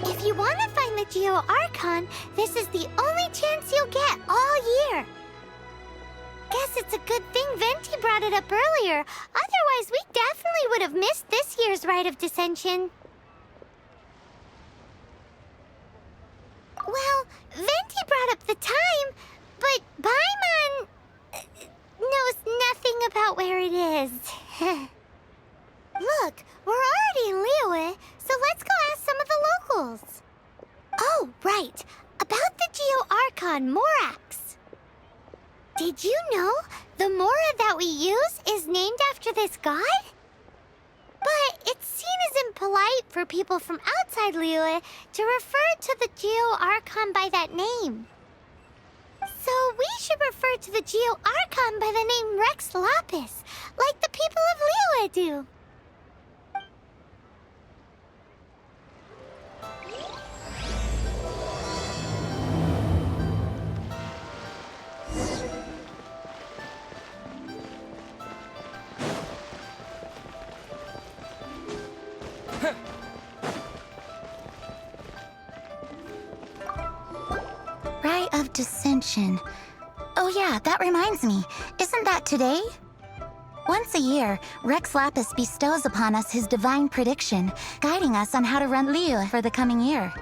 If you want to find the Geo-Archon, this is the only chance you'll get all year. Guess it's a good thing Venti brought it up earlier. Otherwise, we definitely would have missed this year's Rite of Dissension. Well, Venti brought up the time, but Paimon knows nothing about where it is. Look, we're already in Liyue, so let's go ask some of the locals. Oh, right. About the Geo-Archon Morax. Did you know the Mora that we use is named after this god? But it's seen as impolite for people from outside Liyue to refer to the Geo-Archon by that name. So we should refer to the Geo-Archon by the name Rex Lapis, like the people of Liyue do. Rite of Dissension. Oh yeah, that reminds me. Isn't that today? Once a year, Rex Lapis bestows upon us his divine prediction, guiding us on how to run Liyue for the coming year.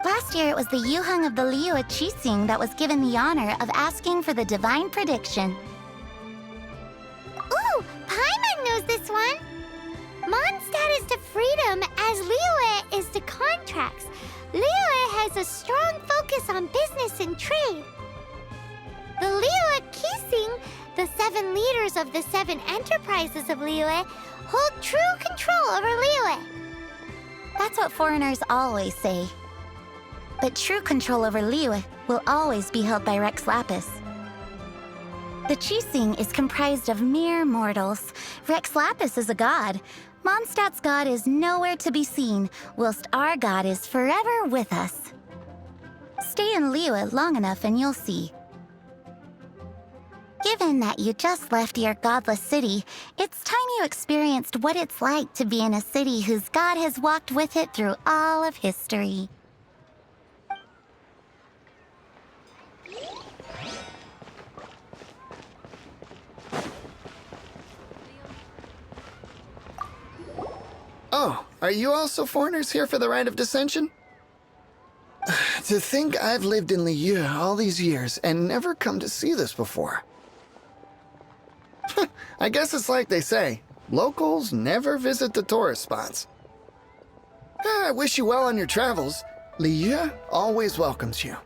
Last year, it was the Yuheng of the Liyue Qixing that was given the honor of asking for the divine prediction. Ooh, Paimon knows this one! Mondstadt is to freedom as Liyue is to contracts. Liyue has a strong focus on business and trade. The Liyue Qixing, the 7 leaders of the 7 enterprises of Liyue, hold true control over Liyue. That's what foreigners always say. But true control over Liyue will always be held by Rex Lapis. The Qixing is comprised of mere mortals. Rex Lapis is a god. Mondstadt's god is nowhere to be seen, whilst our god is forever with us. Stay in Liyue long enough and you'll see. Given that you just left your godless city, it's time you experienced what it's like to be in a city whose god has walked with it through all of history. Oh, are you also foreigners here for the Rite of Dissension? To think I've lived in Liyue all these years and never come to see this before. I guess it's like they say, locals never visit the tourist spots. I wish you well on your travels. Liyue always welcomes you.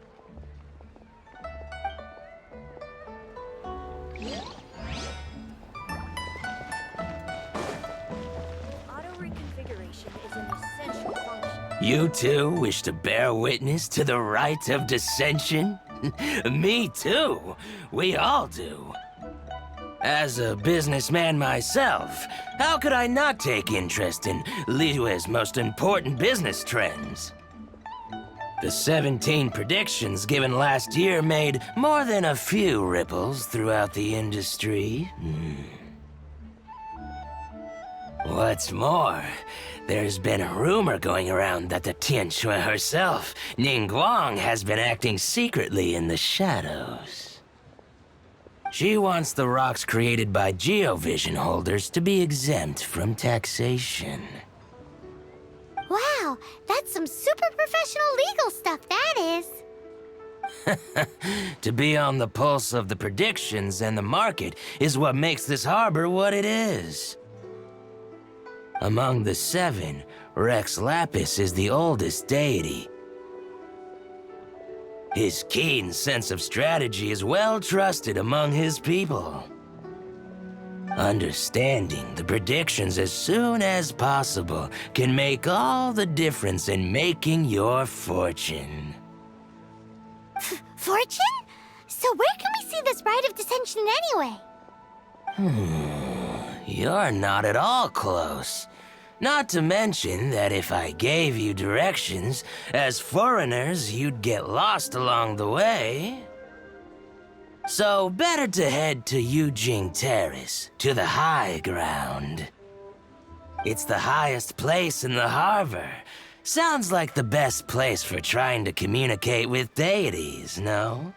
You too wish to bear witness to the Rite of Dissension? Me too. We all do. As a businessman myself, how could I not take interest in Liyue's most important business trends? The 17 predictions given last year made more than a few ripples throughout the industry. What's more, there's been a rumor going around that the Tianxue herself, Ningguang, has been acting secretly in the shadows. She wants the rocks created by Geovision holders to be exempt from taxation. Wow, that's some super professional legal stuff, that is. To be on the pulse of the predictions and the market is what makes this harbor what it is. Among the seven, Rex Lapis is the oldest deity. His keen sense of strategy is well trusted among his people. Understanding the predictions as soon as possible can make all the difference in making your fortune. Fortune? So where can we see this rite of dissension anyway? You're not at all close. Not to mention that if I gave you directions, as foreigners, you'd get lost along the way. So better to head to Yujing Terrace, to the high ground. It's the highest place in the harbor. Sounds like the best place for trying to communicate with deities, no?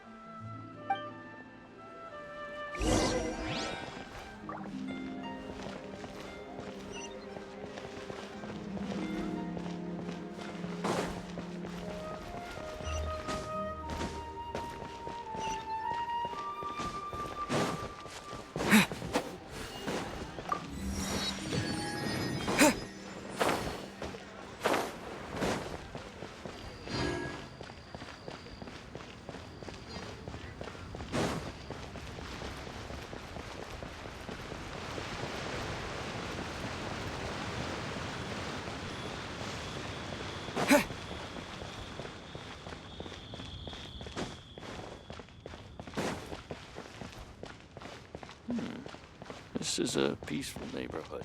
This is a peaceful neighborhood.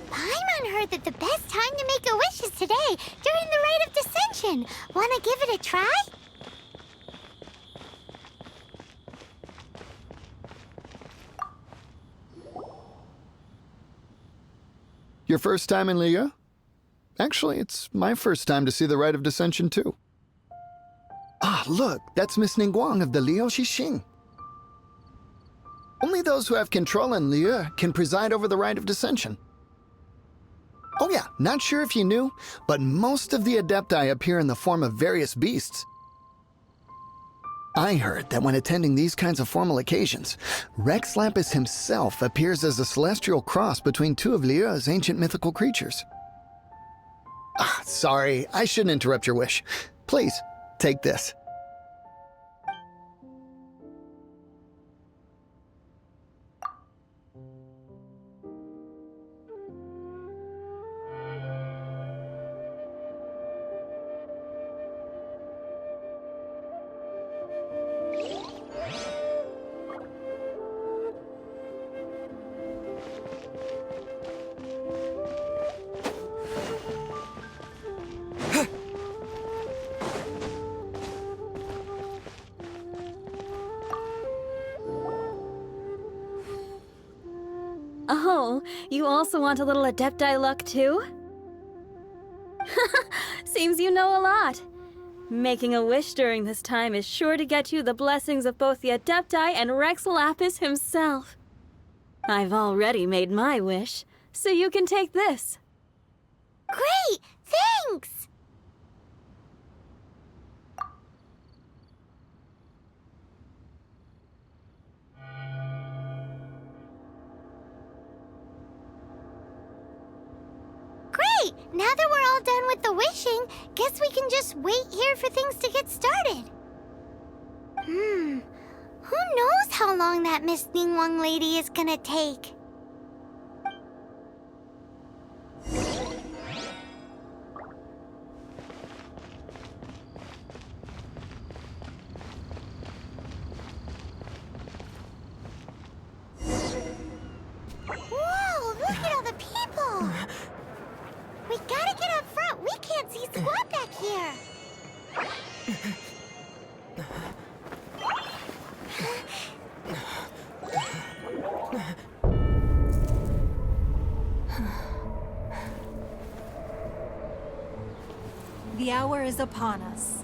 Paimon heard that the best time to make a wish is today, during the rite of dissension. Wanna give it a try? Your first time in liyue? Actually, it's my first time to see the Rite of Dissension, too. Ah, look, that's Miss Ningguang of the Liu Xixing. Only those who have control in liyue can preside over the Rite of Dissension. Oh yeah, not sure if you knew, but most of the Adepti appear in the form of various beasts. I heard that when attending these kinds of formal occasions, Rex Lapis himself appears as a celestial cross between two of Liyue's ancient mythical creatures. Ah, sorry, I shouldn't interrupt your wish. Please, take this. Oh, you also want a little Adepti luck too? Seems you know a lot. Making a wish during this time is sure to get you the blessings of both the Adepti and Rex Lapis himself. I've already made my wish, so you can take this. Great! Thanks! Great! Now that we're all done with the wishing, guess we can just wait here for things to get started. Who knows how long that Miss Ningguang lady is gonna take? Whoa, look at all the people! We gotta get up front. We can't see squat back here. The hour is upon us.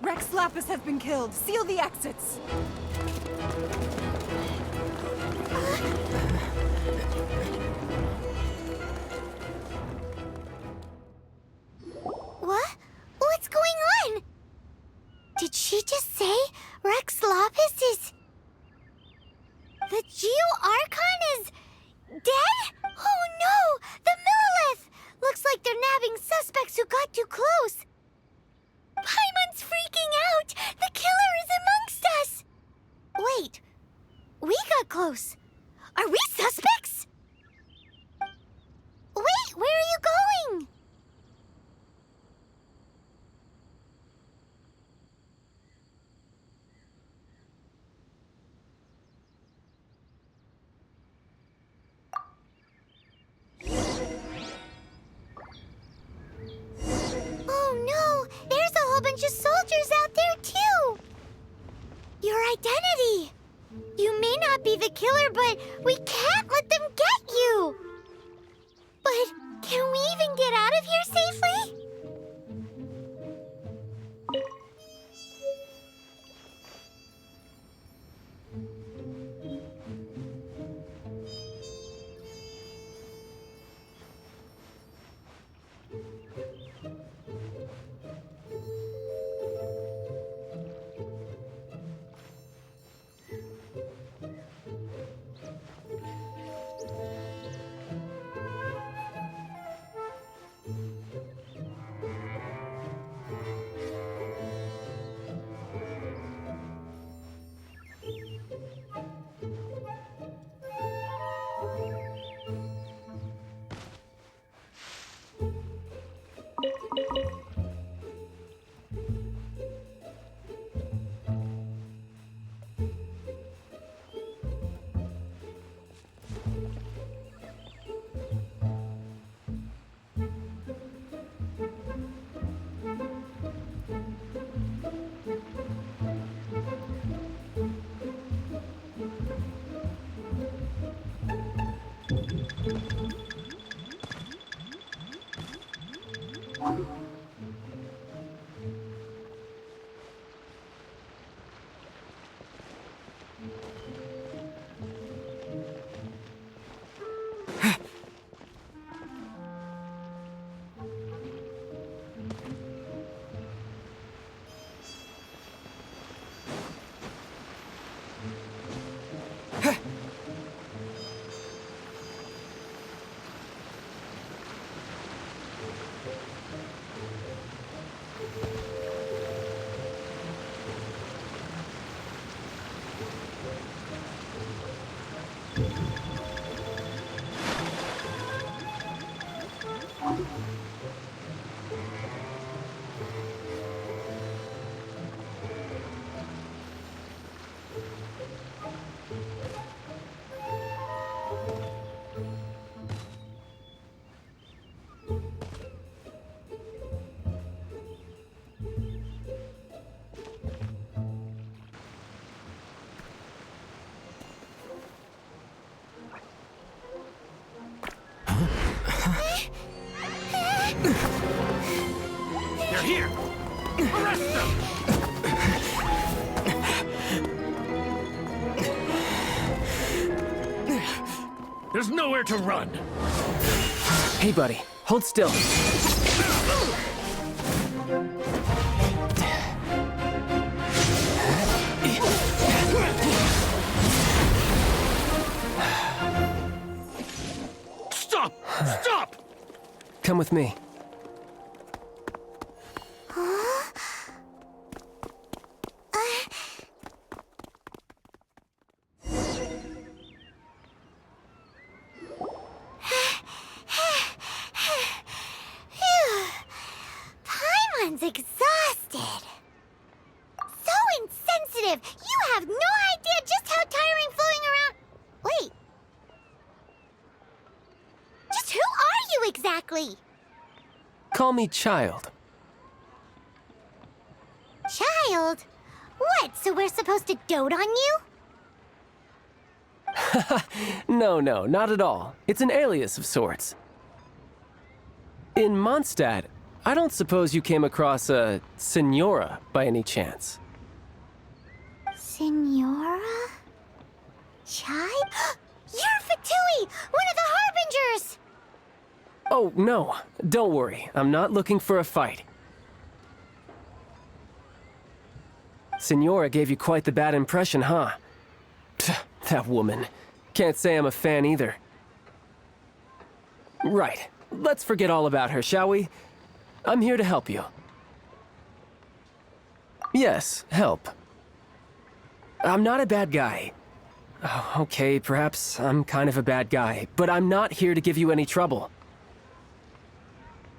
Rex Lapis has been killed. Seal the exits. What? What's going on? Did she just say Rex Lapis is... The Geo-Archon is... dead? Oh no! The Millilith! Looks like they're nabbing suspects who got too close. Paimon's freaking out! The killer is amongst us! Wait, we got close. Are we suspects? Wait, where are you going? Oh no! There's a whole bunch of soldiers out there too! Your identity! You may not be the killer, but we can't let them get you! But can we even get out of here safely? They're here! Arrest them! There's nowhere to run! Hey, buddy, hold still. Stop! Come with me. Paimon's exhausted. So insensitive. You have no idea just how tiring floating around. Wait. Just who are you exactly? Call me Child. Child? What, so we're supposed to dote on you? No, not at all. It's an alias of sorts. In Mondstadt, I don't suppose you came across a Senora by any chance. Senora? Child? You're Fatui, one of the Harbingers! Oh, no. Don't worry. I'm not looking for a fight. Senora gave you quite the bad impression, huh? Pfft, that woman. Can't say I'm a fan either. Right. Let's forget all about her, shall we? I'm here to help you. Yes, help. I'm not a bad guy. Oh, okay, perhaps I'm kind of a bad guy, but I'm not here to give you any trouble.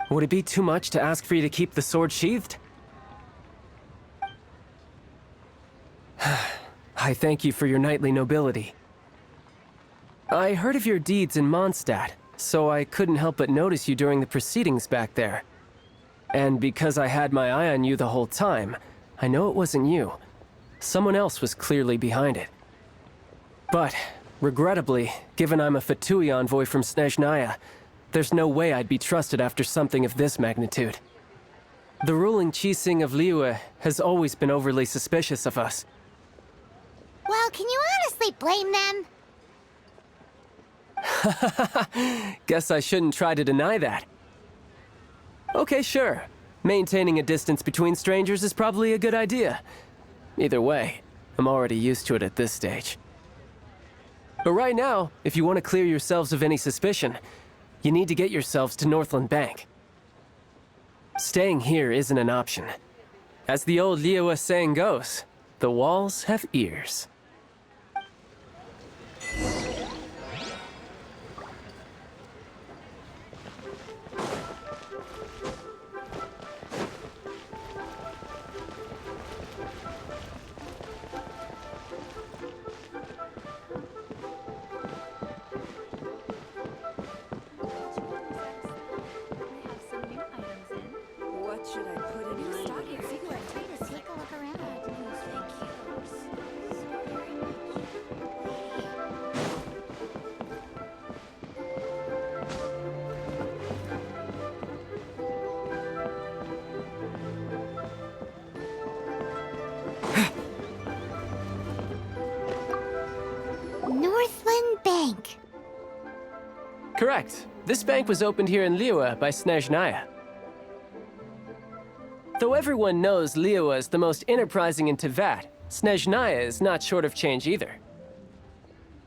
Would it be too much to ask for you to keep the sword sheathed? I thank you for your knightly nobility. I heard of your deeds in Mondstadt, so I couldn't help but notice you during the proceedings back there. And because I had my eye on you the whole time, I know it wasn't you. Someone else was clearly behind it. But, regrettably, given I'm a Fatui envoy from Snezhnaya, there's no way I'd be trusted after something of this magnitude. The ruling Qixing of Liyue has always been overly suspicious of us. Well, can you honestly blame them? Guess I shouldn't try to deny that. Okay, sure. Maintaining a distance between strangers is probably a good idea. Either way, I'm already used to it at this stage. But right now, if you want to clear yourselves of any suspicion, you need to get yourselves to Northland Bank. Staying here isn't an option. As the old liyue saying goes, the walls have ears. What should I put in my stocking? Take a look around. Northland Bank. Correct. This bank was opened here in Liyue by Snezhnaya. Though everyone knows Liyue is the most enterprising in Teyvat, Snezhnaya is not short of change either.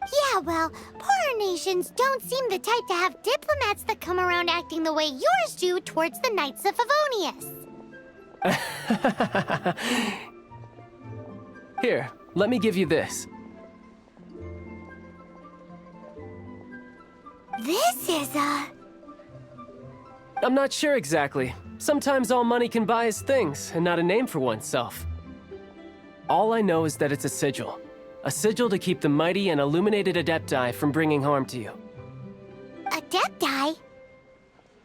Yeah, well, poorer nations don't seem the type to have diplomats that come around acting the way yours do towards the Knights of Favonius. Here, let me give you this. This is I'm not sure exactly. Sometimes all money can buy is things, and not a name for oneself. All I know is that it's a sigil. A sigil to keep the mighty and illuminated Adepti from bringing harm to you. Adepti?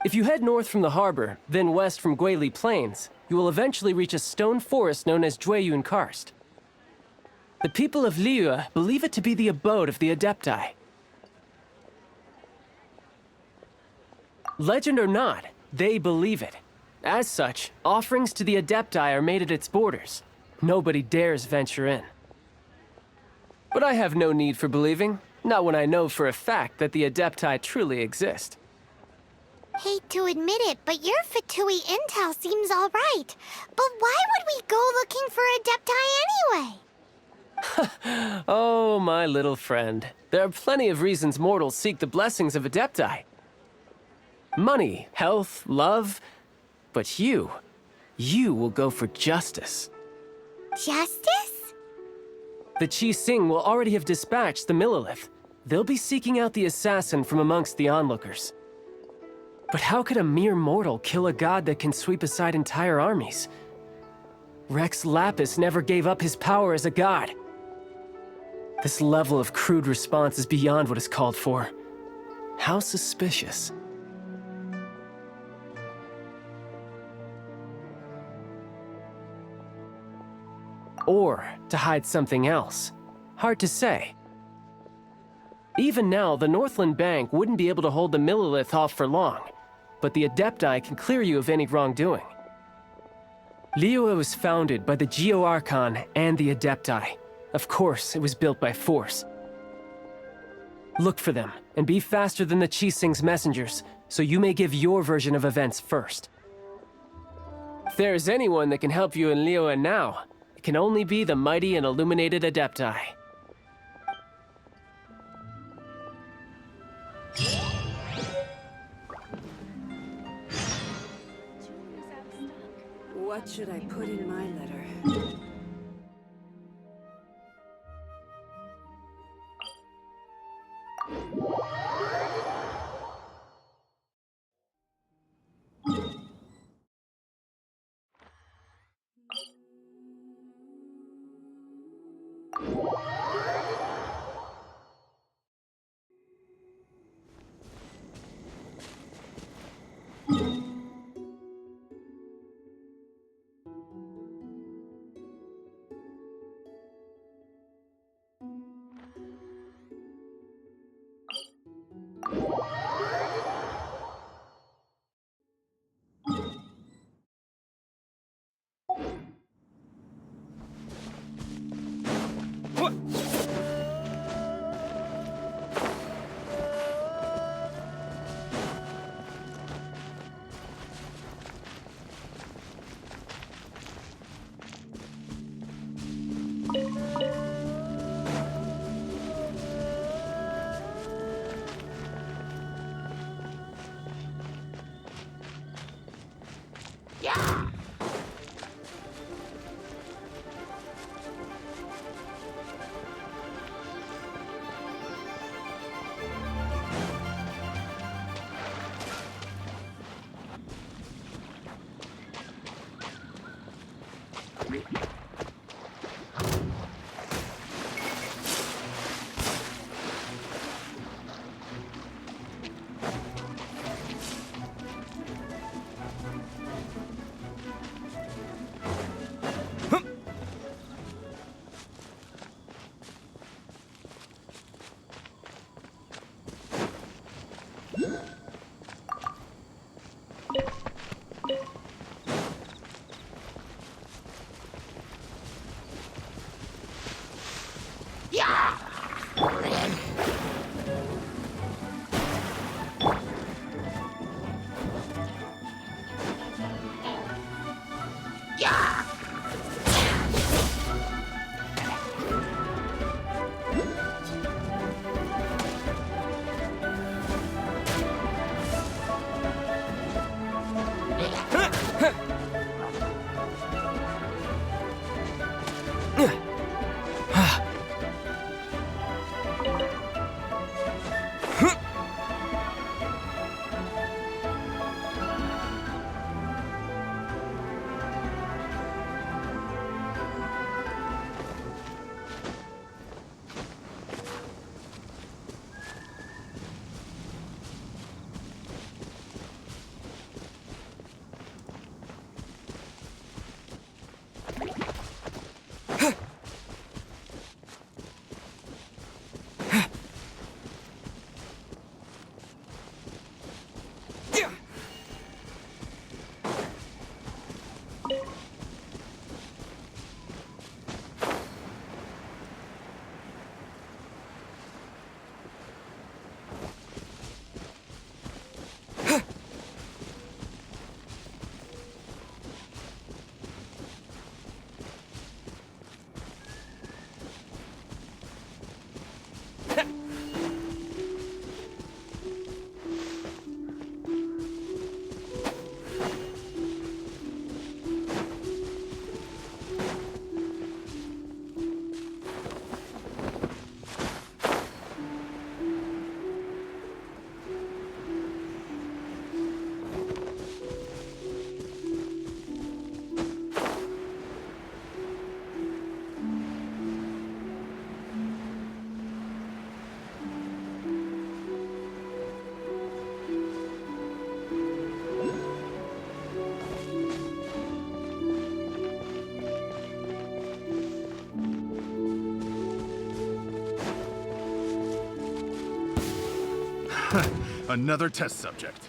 If you head north from the harbor, then west from Guili Plains, you will eventually reach a stone forest known as Jueyun Karst. The people of Liyue believe it to be the abode of the Adepti. Legend or not, they believe it. As such, offerings to the Adepti are made at its borders. Nobody dares venture in. But I have no need for believing, not when I know for a fact that the Adepti truly exist. Hate to admit it, but your Fatui intel seems all right. But why would we go looking for Adepti anyway? Oh, my little friend. There are plenty of reasons mortals seek the blessings of Adepti. Money, health, love. But you will go for justice. Justice? The Qi Sing will already have dispatched the Millilith. They'll be seeking out the assassin from amongst the onlookers. But how could a mere mortal kill a god that can sweep aside entire armies? Rex Lapis never gave up his power as a god. This level of crude response is beyond what is called for. How suspicious. Or to hide something else. Hard to say. Even now, the Northland Bank wouldn't be able to hold the Millilith off for long, but the Adepti can clear you of any wrongdoing. Liyue was founded by the Geo-Archon and the Adepti. Of course, it was built by force. Look for them, and be faster than the Qi Sing's messengers, so you may give your version of events first. If there's anyone that can help you in Liyue now, it can only be the mighty and illuminated Adepti. What should I put in my letter? Another test subject.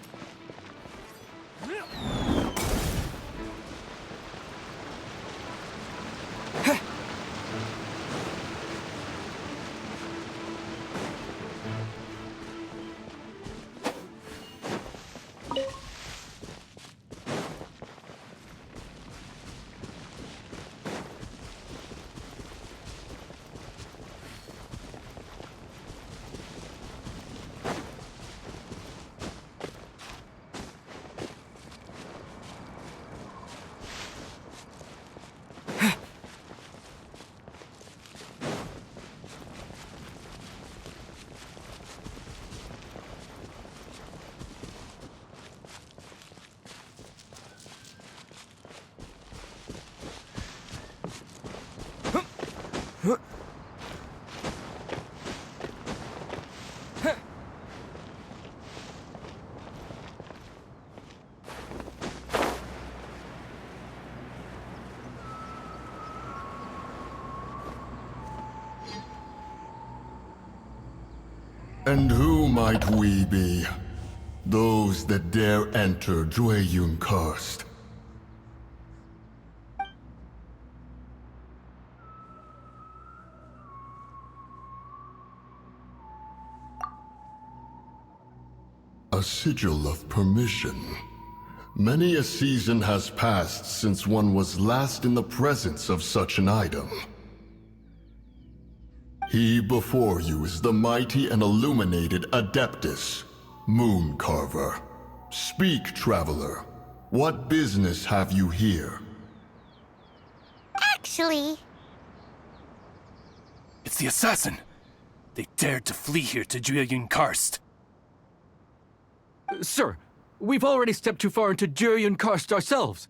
And who might we be? Those that dare enter Jueyun Karst. A sigil of permission. Many a season has passed since one was last in the presence of such an item. He before you is the mighty and illuminated Adeptus, Moon Carver. Speak, traveler. What business have you here? Actually, It's the assassin! They dared to flee here to Jueyun Karst. Sir, we've already stepped too far into Jueyun Karst ourselves.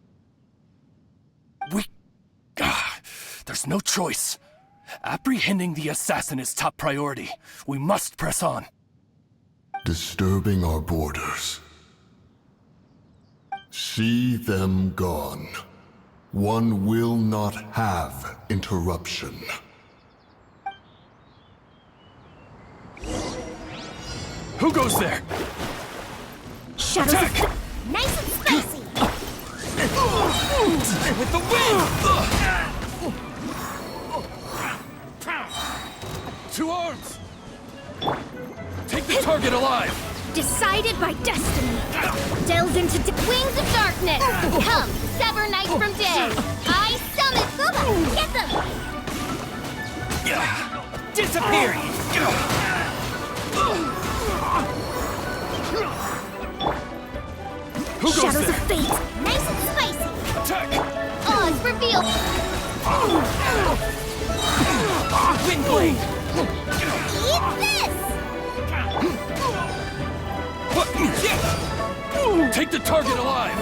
There's no choice. Apprehending the assassin is top priority. We must press on. Disturbing our borders. See them gone. One will not have interruption. Who goes there? Shadows Attack! nice and spicy. With the wind! Two arms! Take the target alive! Decided by destiny. Delve into wings of darkness. Come, sever night from day. I summon Booba. Get them. Disappear! Who goes Shadows there? of fate. Nice and spicy. Attack! Oz revealed. Windblade! Eat this. Take the target alive!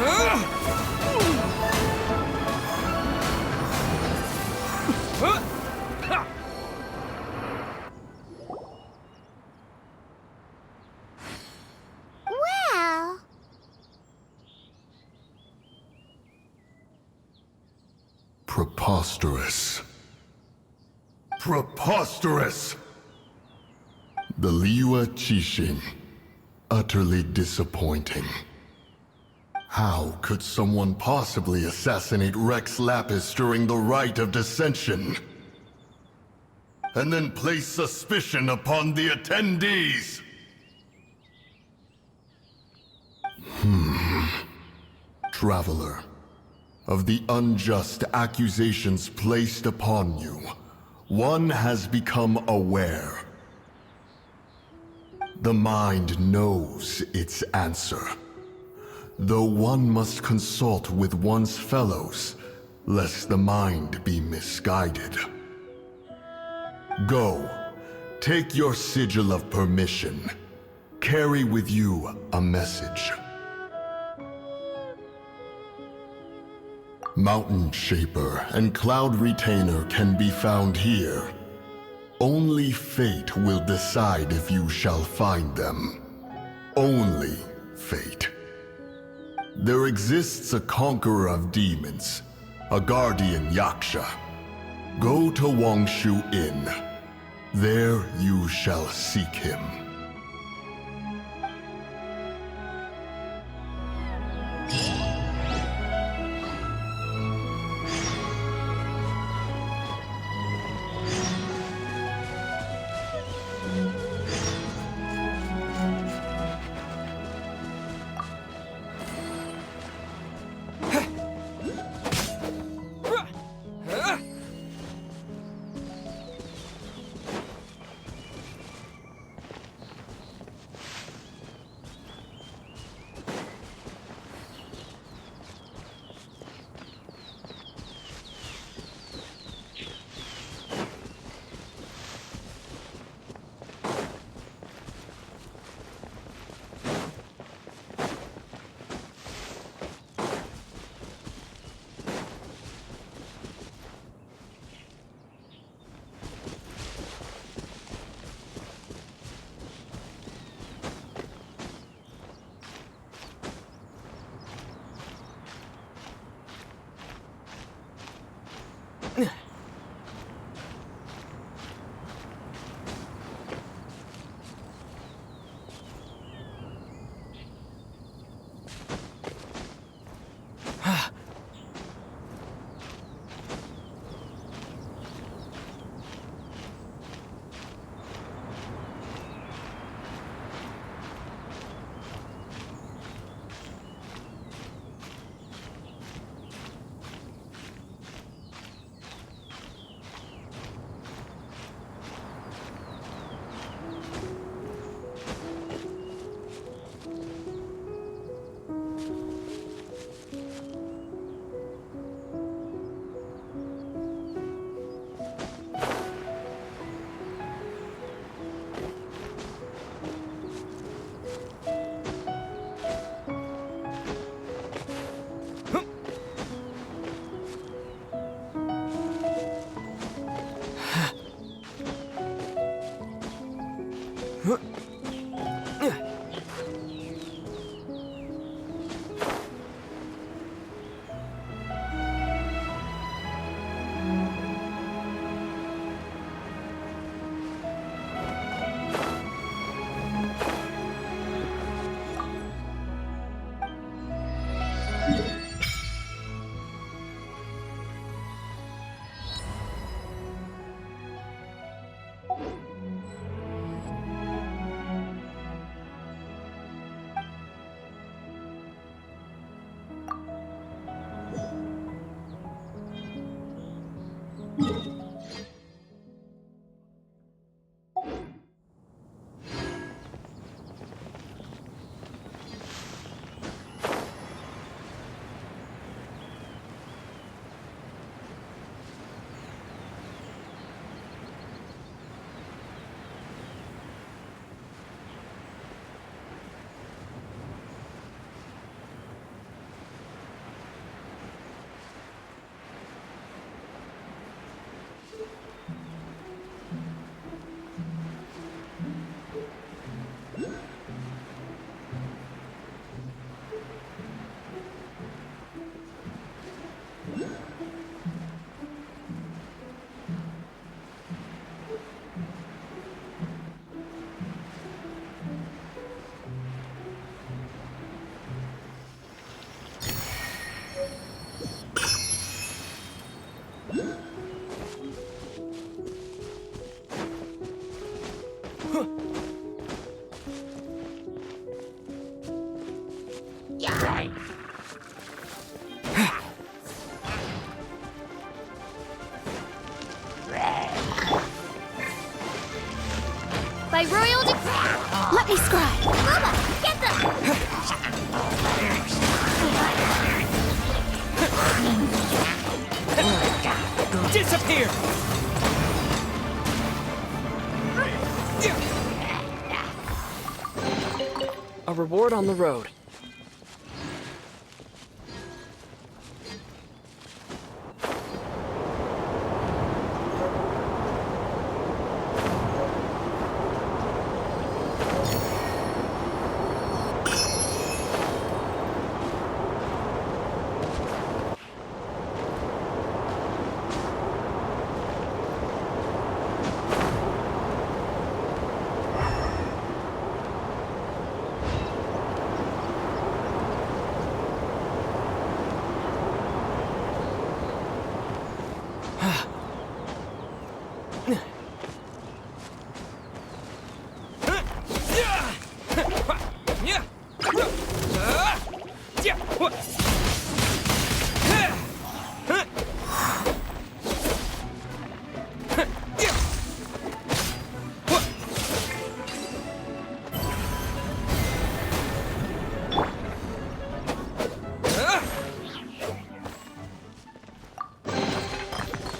Well, Preposterous. Preposterous! The liyue Qixing. Utterly disappointing. How could someone possibly assassinate Rex Lapis during the rite of dissension? And then place suspicion upon the attendees? Traveler, of the unjust accusations placed upon you, one has become aware. The mind knows its answer, though one must consult with one's fellows, lest the mind be misguided. Go, take your sigil of permission. Carry with you a message. Mountain Shaper and Cloud Retainer can be found here. Only fate will decide if you shall find them. Only fate. There exists a conqueror of demons, a guardian Yaksha. Go to Wangshu Inn. There you shall seek him. By royal let me scribe. Mama, get them! Disappear! A reward on the road.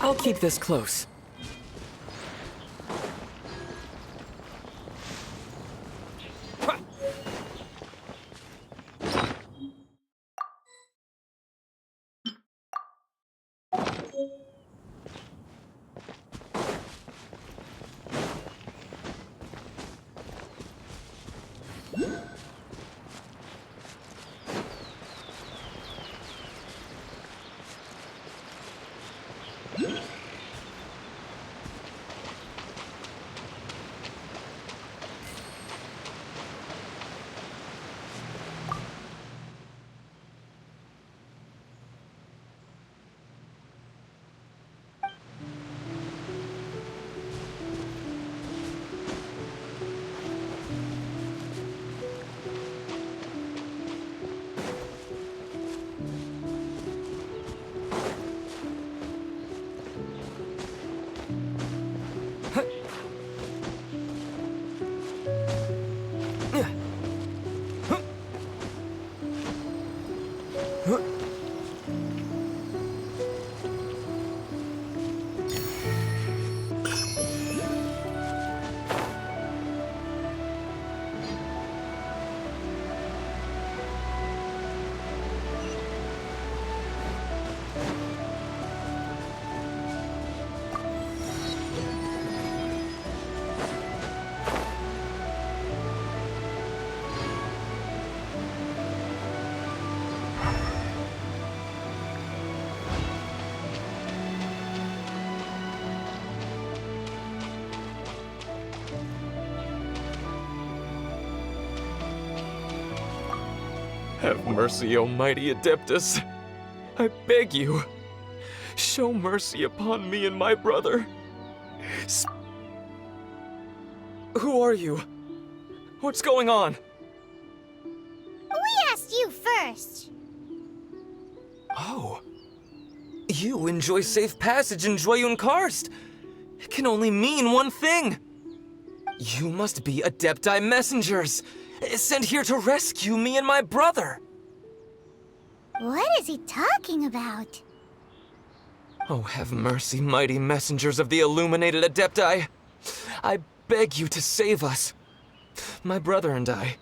I'll keep this close. Have mercy, O mighty Adeptus. I beg you, show mercy upon me and my brother. Who are you? What's going on? We asked you first. Oh. You enjoy safe passage in Joyun Karst. It can only mean one thing. You must be Adepti messengers, sent here to rescue me and my brother. What is he talking about? Oh, have mercy, mighty messengers of the illuminated Adepti. I beg you to save us. My brother and I,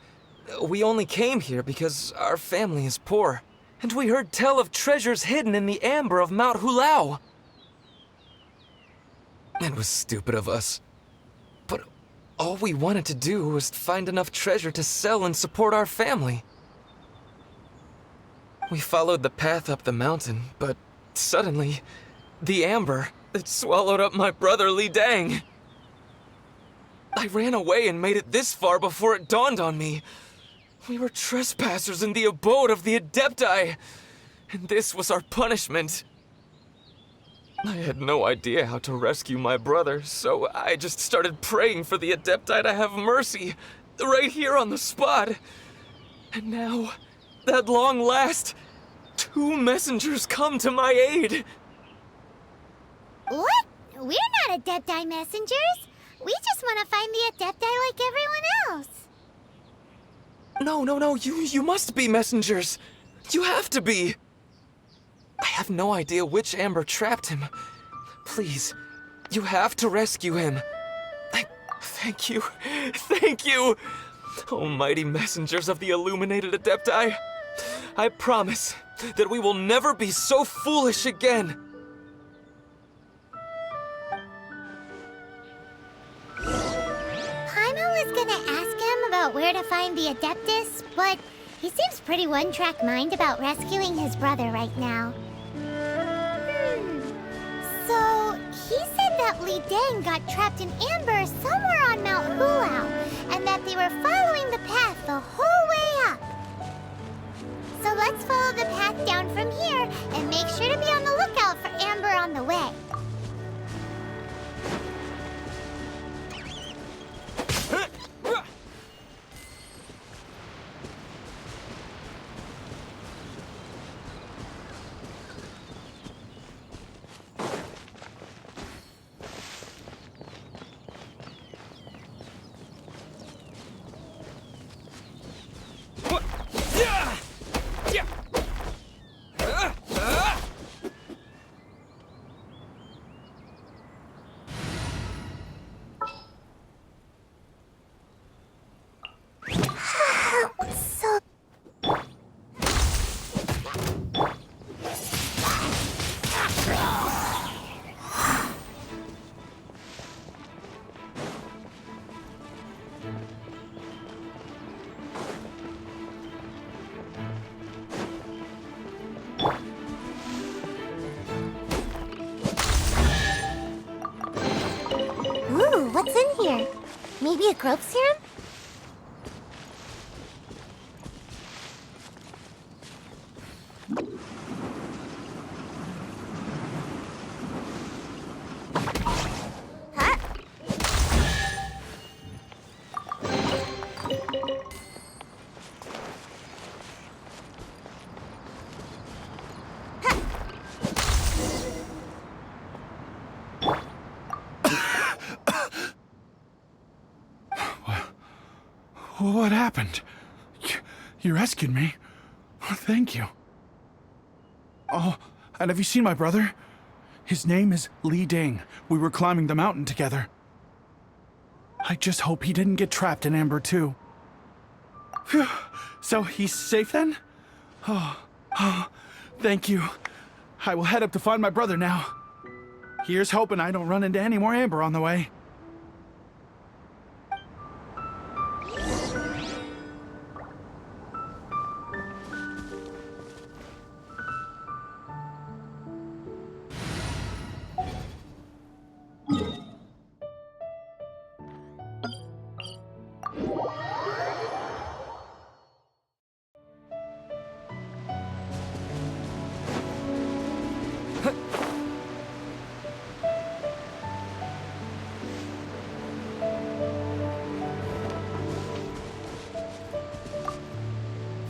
we only came here because our family is poor, and we heard tell of treasures hidden in the amber of Mount Hulao. It was stupid of us, but all we wanted to do was find enough treasure to sell and support our family. We followed the path up the mountain, but suddenly, the amber, it swallowed up my brother Li Dang. I ran away and made it this far before it dawned on me. We were trespassers in the abode of the Adepti, and this was our punishment. I had no idea how to rescue my brother, so I just started praying for the Adepti to have mercy, right here on the spot. And now, at long last, 2 messengers come to my aid. What? We're not Adepti messengers. We just want to find the Adepti like everyone else. No, you must be messengers. You have to be. I have no idea which amber trapped him. Please, you have to rescue him. Thank you. Thank you. Oh, mighty messengers of the illuminated Adepti. I promise that we will never be so foolish again. Paimon was gonna ask him about where to find the Adeptus, but he seems pretty one-track mind about rescuing his brother right now. So, he said that Li Dang got trapped in amber somewhere on Mount Hulao, and that they were following the path the whole way up. So let's follow the path down from here, and make sure to be on the lookout for amber on the way. Ooh, what's in here? Maybe a growth serum? Huh? What happened? You rescued me. Thank you. Oh, and have you seen my brother? His name is Li Ding. We were climbing the mountain together. I just hope he didn't get trapped in amber too. Phew. So he's safe then? Oh, thank you. I will head up to find my brother now. Here's hoping I don't run into any more amber on the way.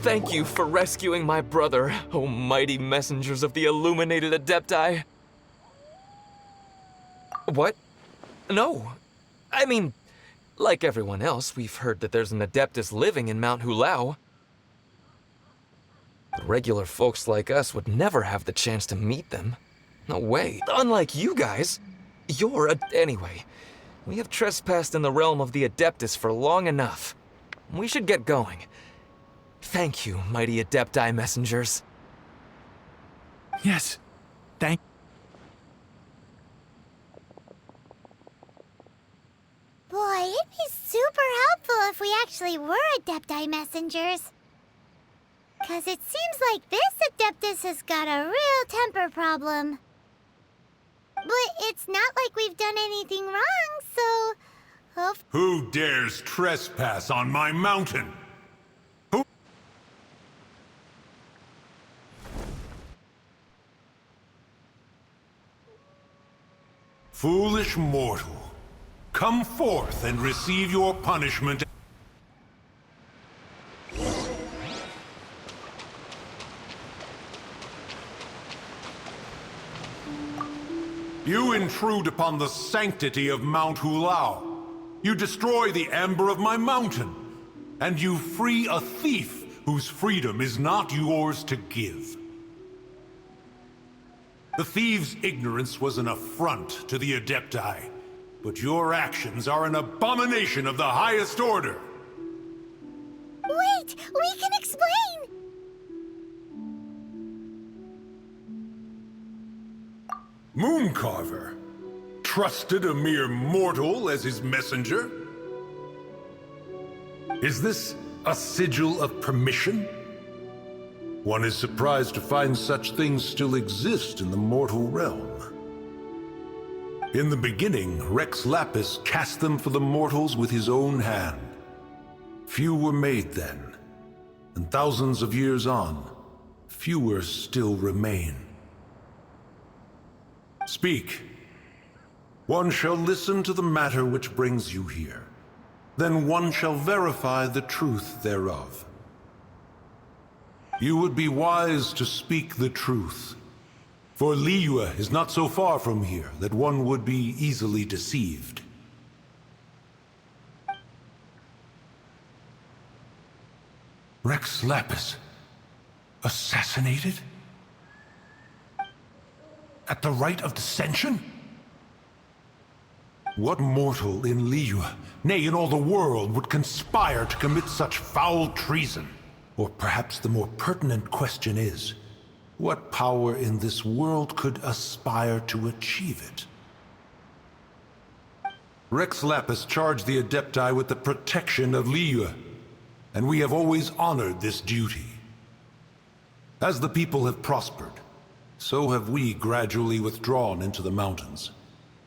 Thank you for rescuing my brother, O mighty messengers of the illuminated Adepti. What? No. I mean, like everyone else, we've heard that there's an Adeptus living in Mount Hulao. But regular folks like us would never have the chance to meet them. No way. Unlike you guys. Anyway, we have trespassed in the realm of the Adeptus for long enough. We should get going. Thank you, mighty Adepti messengers. Yes. Thank... Boy, it'd be super helpful if we actually were Adepti messengers. 'Cause it seems like this Adeptus has got a real temper problem. But it's not like we've done anything wrong, so... Who dares trespass on my mountain? Who? Foolish mortal, come forth and receive your punishment. You intrude upon the sanctity of Mount Hulao. You destroy the amber of my mountain. And you free a thief whose freedom is not yours to give. The thief's ignorance was an affront to the Adepti, but your actions are an abomination of the highest order. Wait! We can explain! Mooncarver trusted a mere mortal as his messenger? Is this a sigil of permission? One is surprised to find such things still exist in the mortal realm. In the beginning, Rex Lapis cast them for the mortals with his own hand. Few were made then, and thousands of years on, fewer still remain. Speak. One shall listen to the matter which brings you here. Then one shall verify the truth thereof. You would be wise to speak the truth. For Liyue is not so far from here that one would be easily deceived. Rex Lapis assassinated? At the rite of dissension? What mortal in Liyue, nay, in all the world, would conspire to commit such foul treason? Or perhaps the more pertinent question is, what power in this world could aspire to achieve it? Rex Lapis charged the Adepti with the protection of Liyue, and we have always honored this duty. As the people have prospered, so have we gradually withdrawn into the mountains.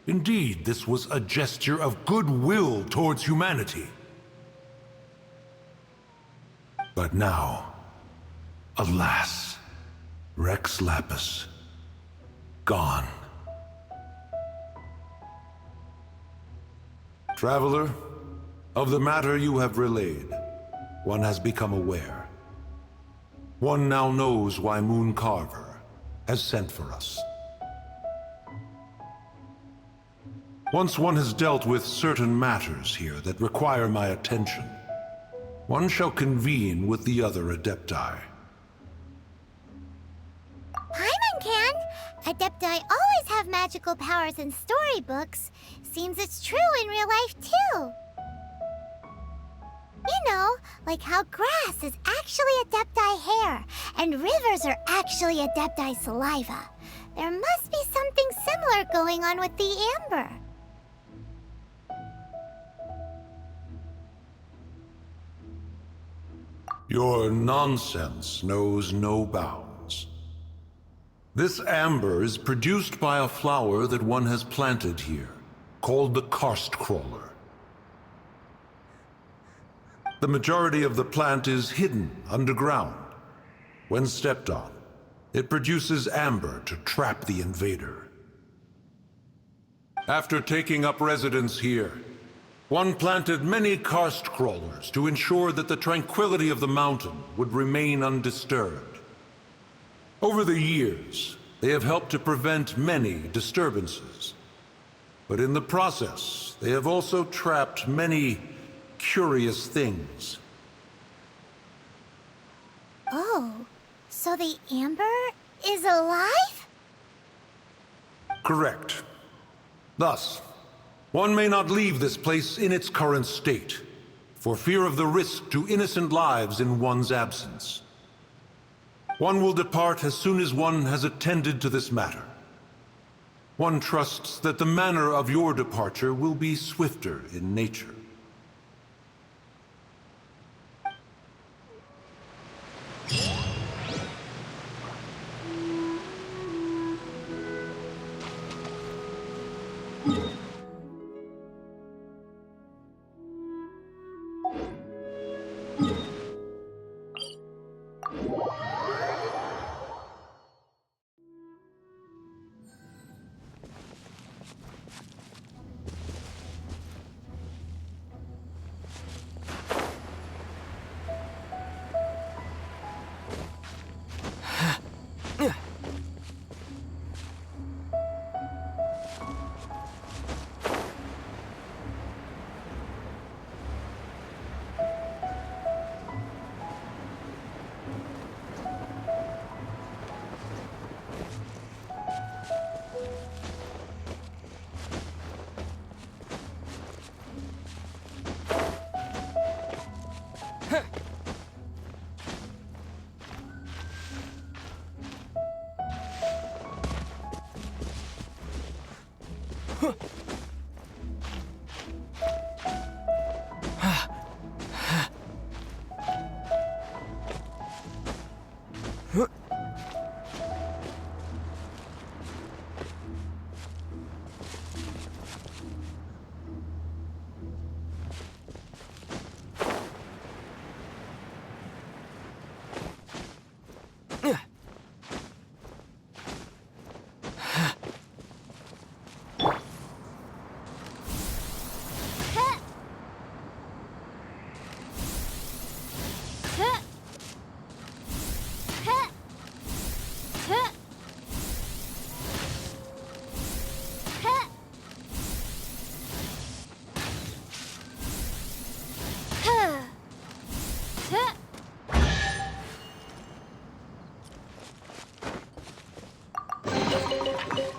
Indeed, this was a gesture of goodwill towards humanity. But now, alas, Rex Lapis, gone. Traveler, of the matter you have relayed, one has become aware. One now knows why Mooncarver has sent for us. Once one has dealt with certain matters here that require my attention, one shall convene with the other Adepti. Paimon can! Adepti always have magical powers in storybooks. Seems it's true in real life, too. You know, like how grass is actually Adepti hair, and rivers are actually Adepti saliva. There must be something similar going on with the amber. Your nonsense knows no bounds. This amber is produced by a flower that one has planted here, called the karst crawler. The majority of the plant is hidden underground. When stepped on, it produces amber to trap the invader. After taking up residence here, One planted many karst crawlers to ensure that the tranquility of the mountain would remain undisturbed. Over the years, they have helped to prevent many disturbances. But in the process, they have also trapped many curious things. Oh, so the amber is alive? Correct. Thus, one may not leave this place in its current state, for fear of the risk to innocent lives in one's absence. One will depart as soon as one has attended to this matter. One trusts that the manner of your departure will be swifter in nature.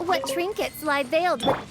What trinkets lie veiled with...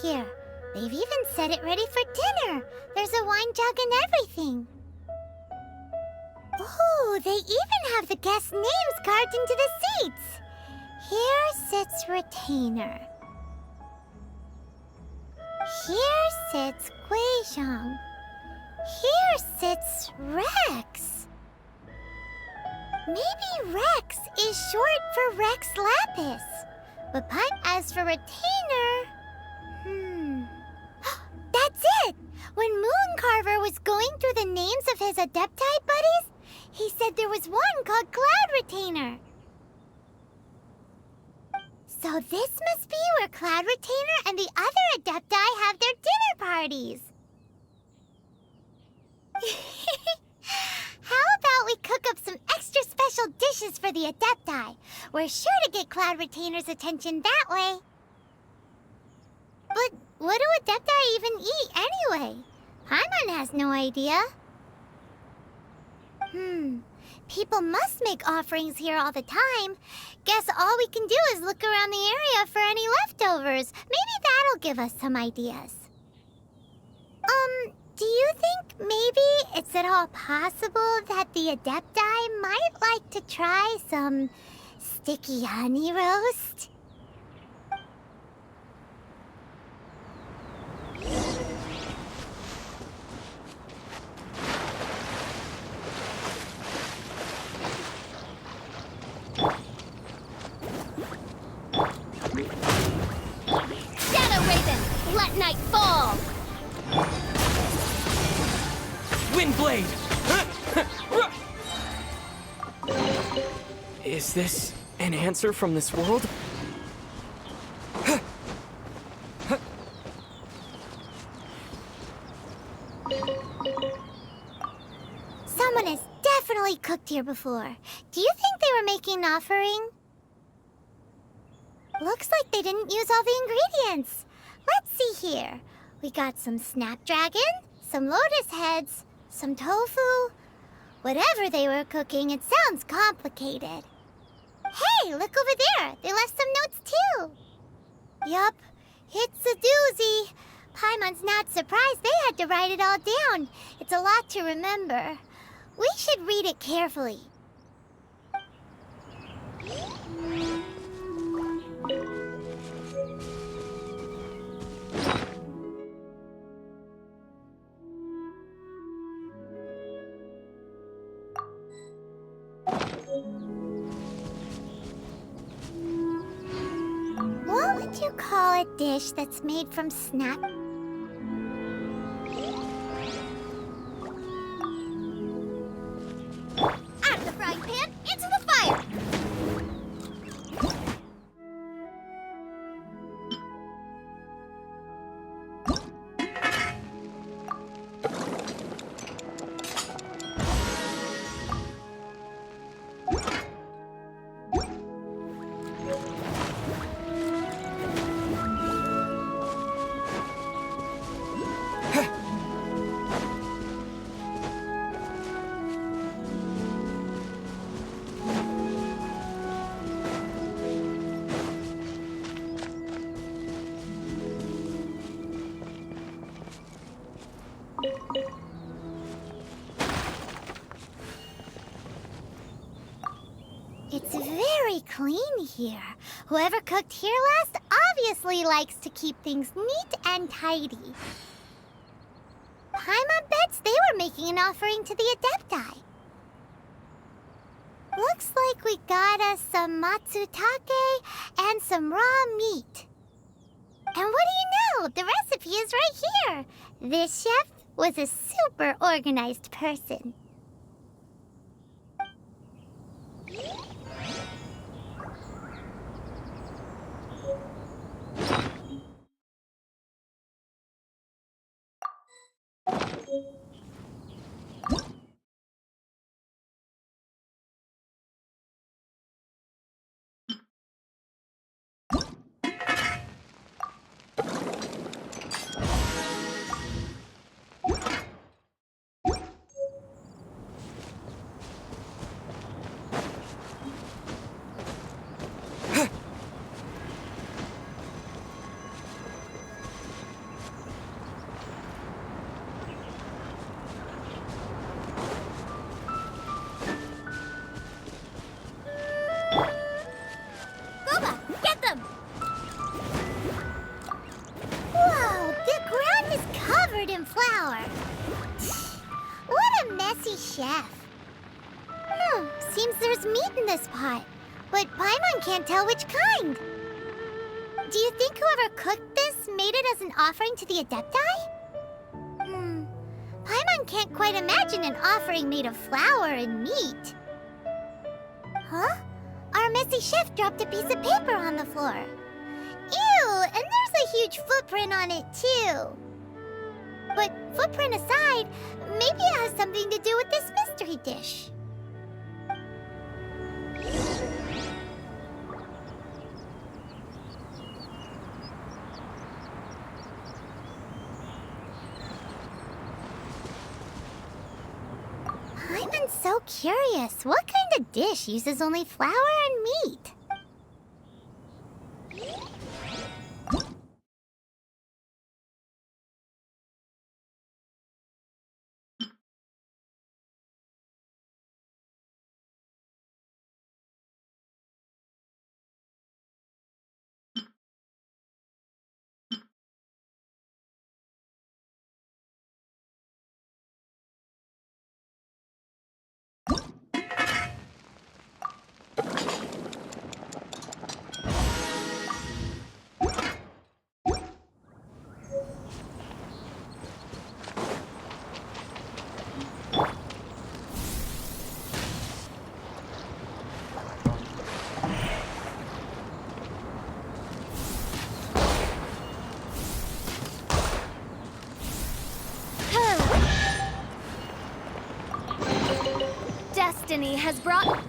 here. They've even set it ready for dinner. There's a wine jug and everything. Ooh, they even have the guests' names carved into the seats. Here sits Retainer. Here sits Guizhong. Here sits Rex. Maybe Rex is short for Rex Lapis. But as for Retainer... That's it! When Mooncarver was going through the names of his Adepti buddies, he said there was one called Cloud Retainer. So this must be where Cloud Retainer and the other Adepti have their dinner parties. How about we cook up some extra special dishes for the Adepti? We're sure to get Cloud Retainer's attention that way. But what do Adepti even eat anyway? Paimon has no idea. People must make offerings here all the time. Guess all we can do is look around the area for any leftovers. Maybe that'll give us some ideas. Do you think maybe it's at all possible that the Adepti might like to try some sticky honey roast? Shadow Raven, let night fall! Windblade! Is this an answer from this world? Someone has definitely cooked here before. Do you think they were making an offering? Looks like they didn't use all the ingredients. Let's see here. We got some snapdragon, some lotus heads, some tofu. Whatever they were cooking, it sounds complicated. Hey, look over there. They left some notes too. Yup, it's a doozy. Paimon's not surprised they had to write it all down. It's a lot to remember. We should read it carefully. What would you call a dish that's made from snap? Out of the frying pan, into the fire! It's very clean here. Whoever cooked here last obviously likes to keep things neat and tidy. Paimon bets they were making an offering to the Adepti. Looks like we got us some matsutake and some raw meat. And what do you know? The recipe is right here. This chef was a super organized person. covered in flour. What a messy chef. Seems there's meat in this pot, but Paimon can't tell which kind. Do you think whoever cooked this made it as an offering to the Adepti? Paimon can't quite imagine an offering made of flour and meat. Huh? Our messy chef dropped a piece of paper on the floor. Ew, and there's a huge footprint on it too. But footprint aside, maybe it has something to do with this mystery dish. I'm so curious. What kind of dish uses only flour and meat? Destiny has brought...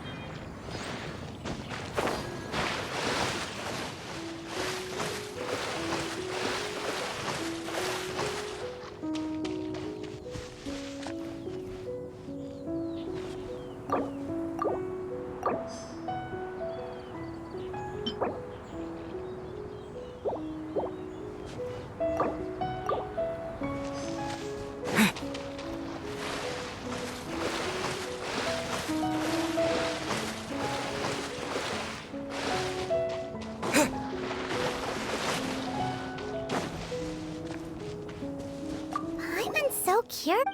I'm so curious.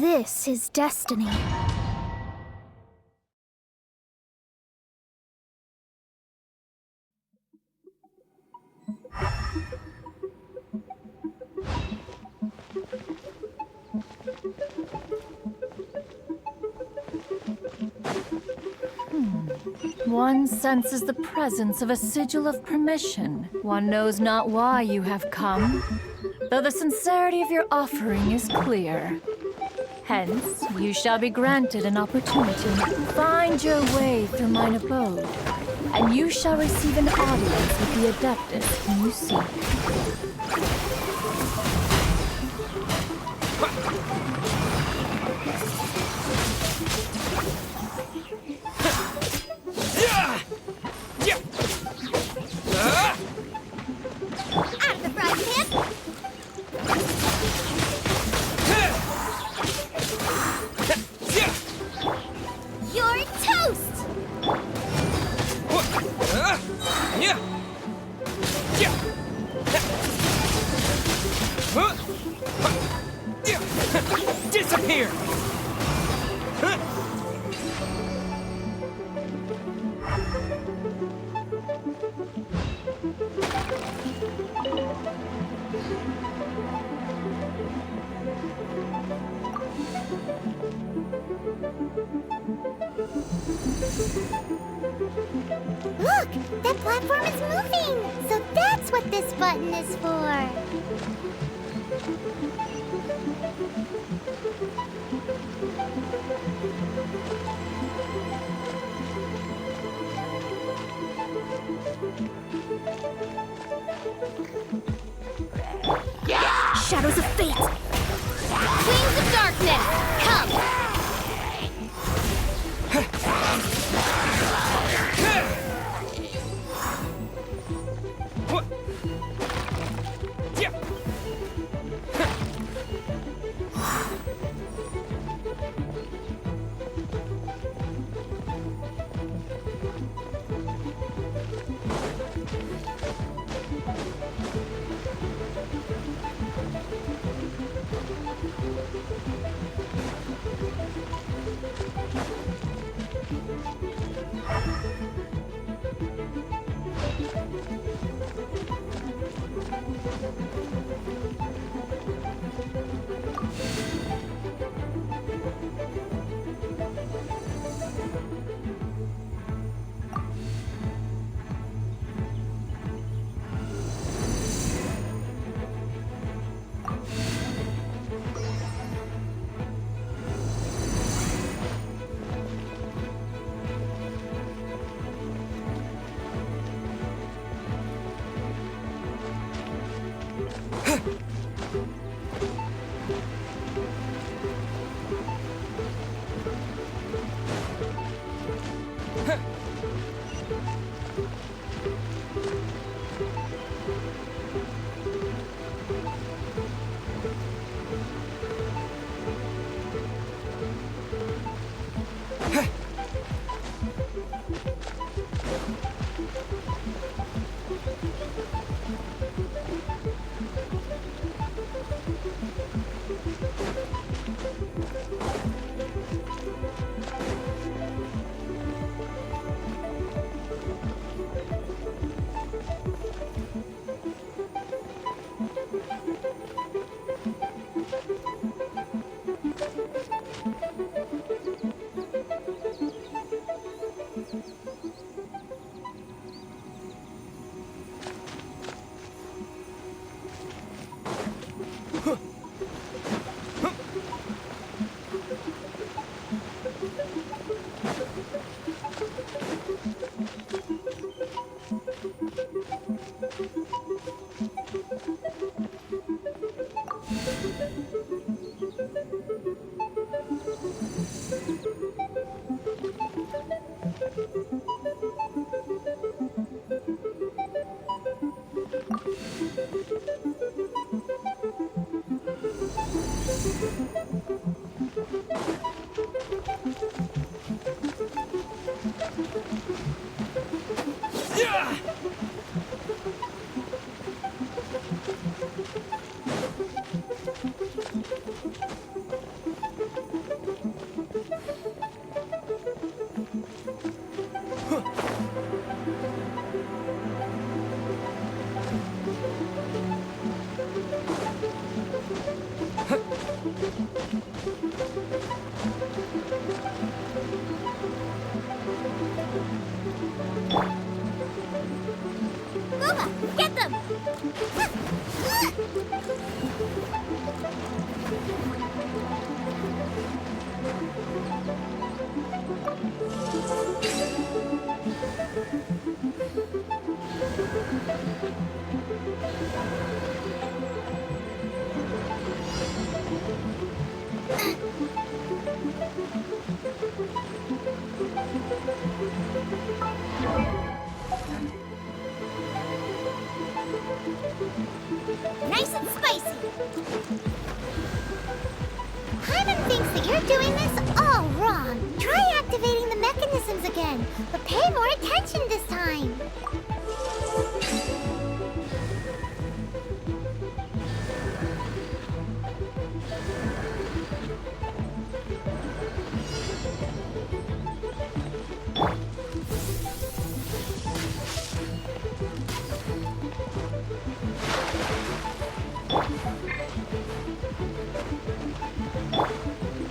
This is destiny. One senses the presence of a sigil of permission. One knows not why you have come, though the sincerity of your offering is clear. Hence, you shall be granted an opportunity. Find your way through mine abode, and you shall receive an audience with the Adeptus whom you seek. Disappear! Look! That platform is moving! So that's what this button is for! Shadows of fate! Wings of darkness! Come! Get them! Nice and spicy! Paimon thinks that you're doing this all wrong. Try activating the mechanisms again, but pay more attention this time.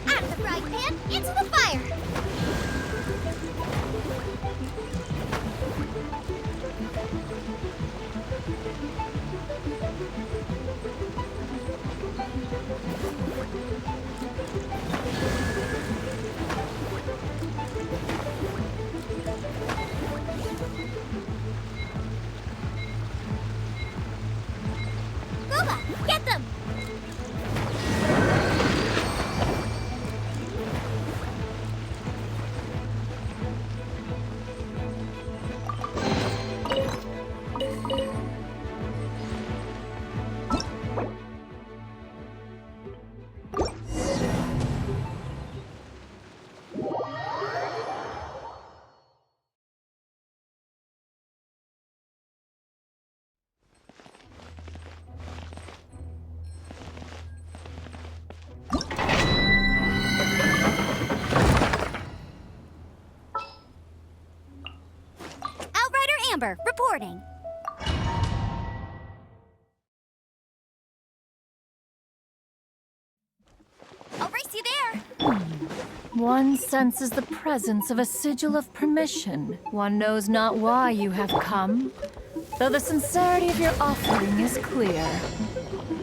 Out of the frying pan, into the fire! Amber, reporting. I'll race you there. One senses the presence of a sigil of permission. One knows not why you have come, though the sincerity of your offering is clear.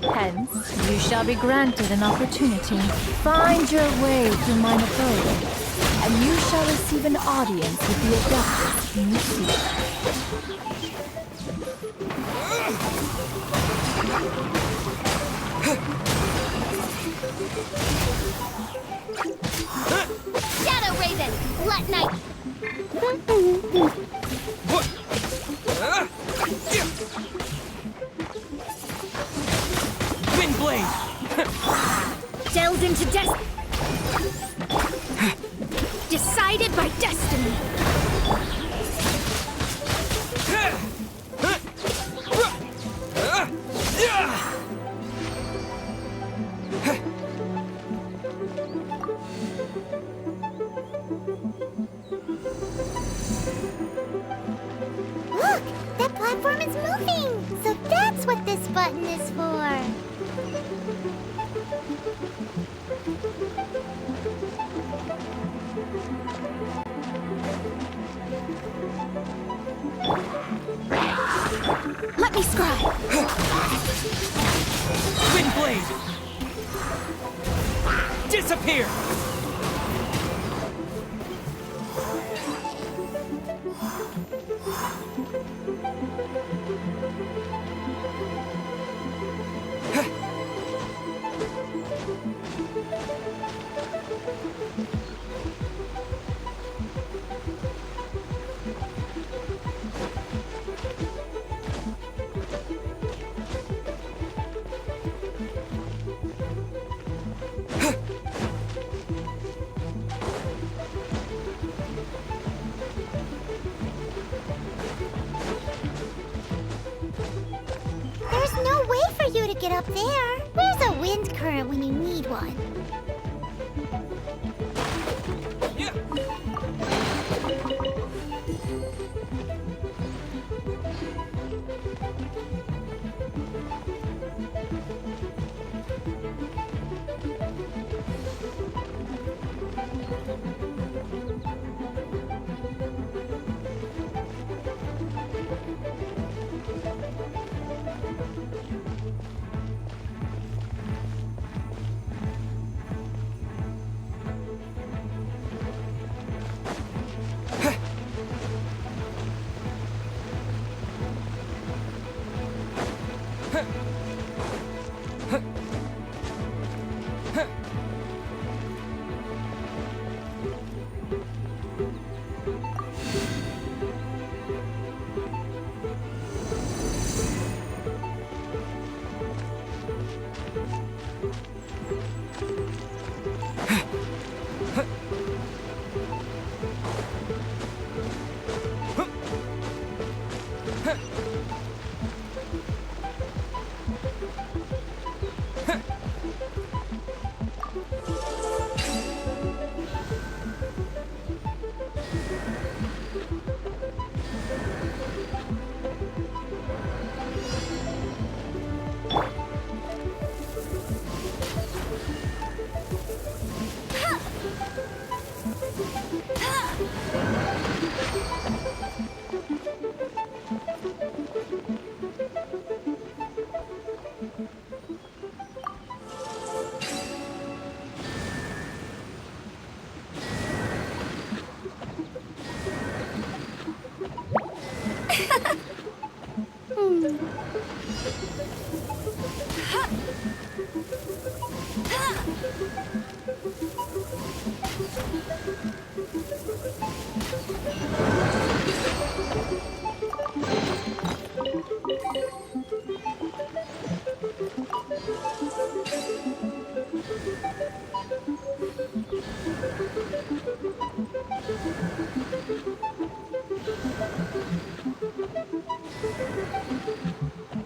Hence, you shall be granted an opportunity. Find your way through mine abode, and you shall receive an audience with the Adeptus you seek. Shadow Raven, let night. Windblade! Delved into decided by destiny. Look! That platform is moving! So that's what this button is for! Let me scry. Windblade! Disappear! There's no way for you to get up there. Where's a wind current when you need one?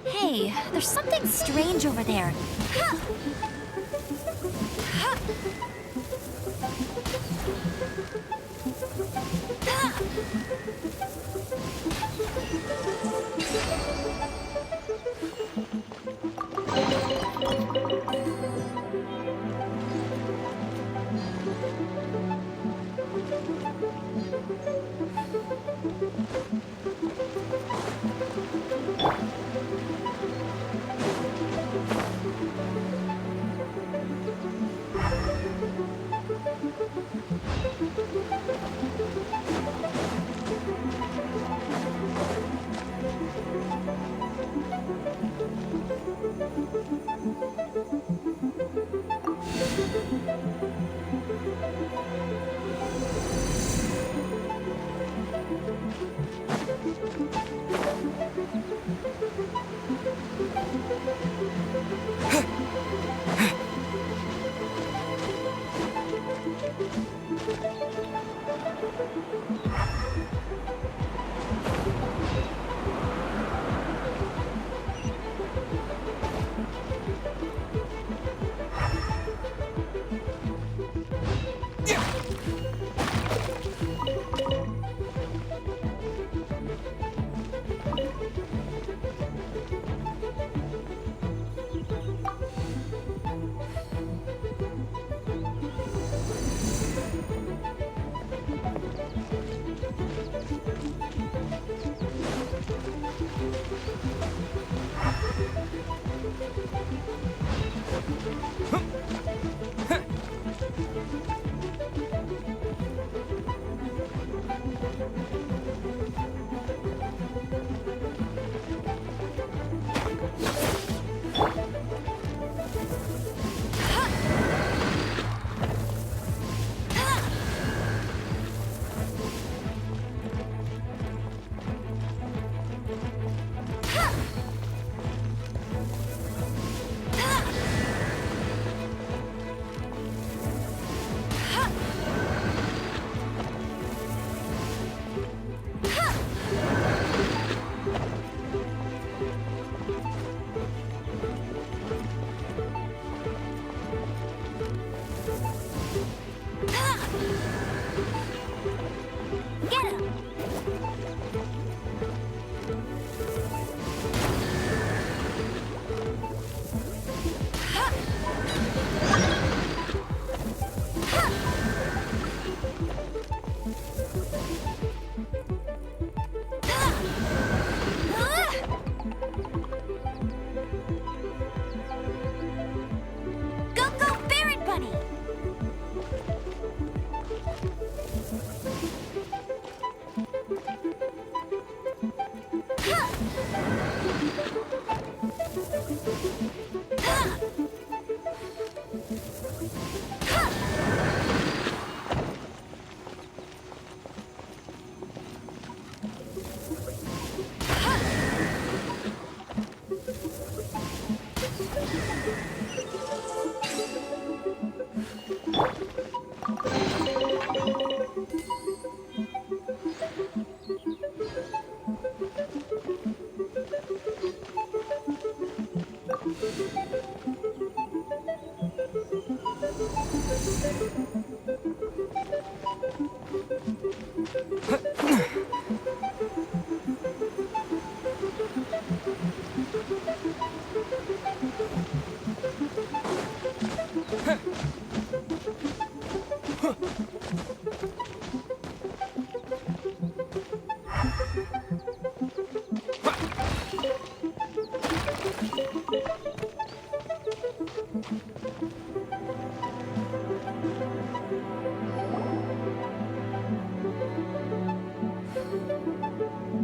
Hey, there's something strange over there.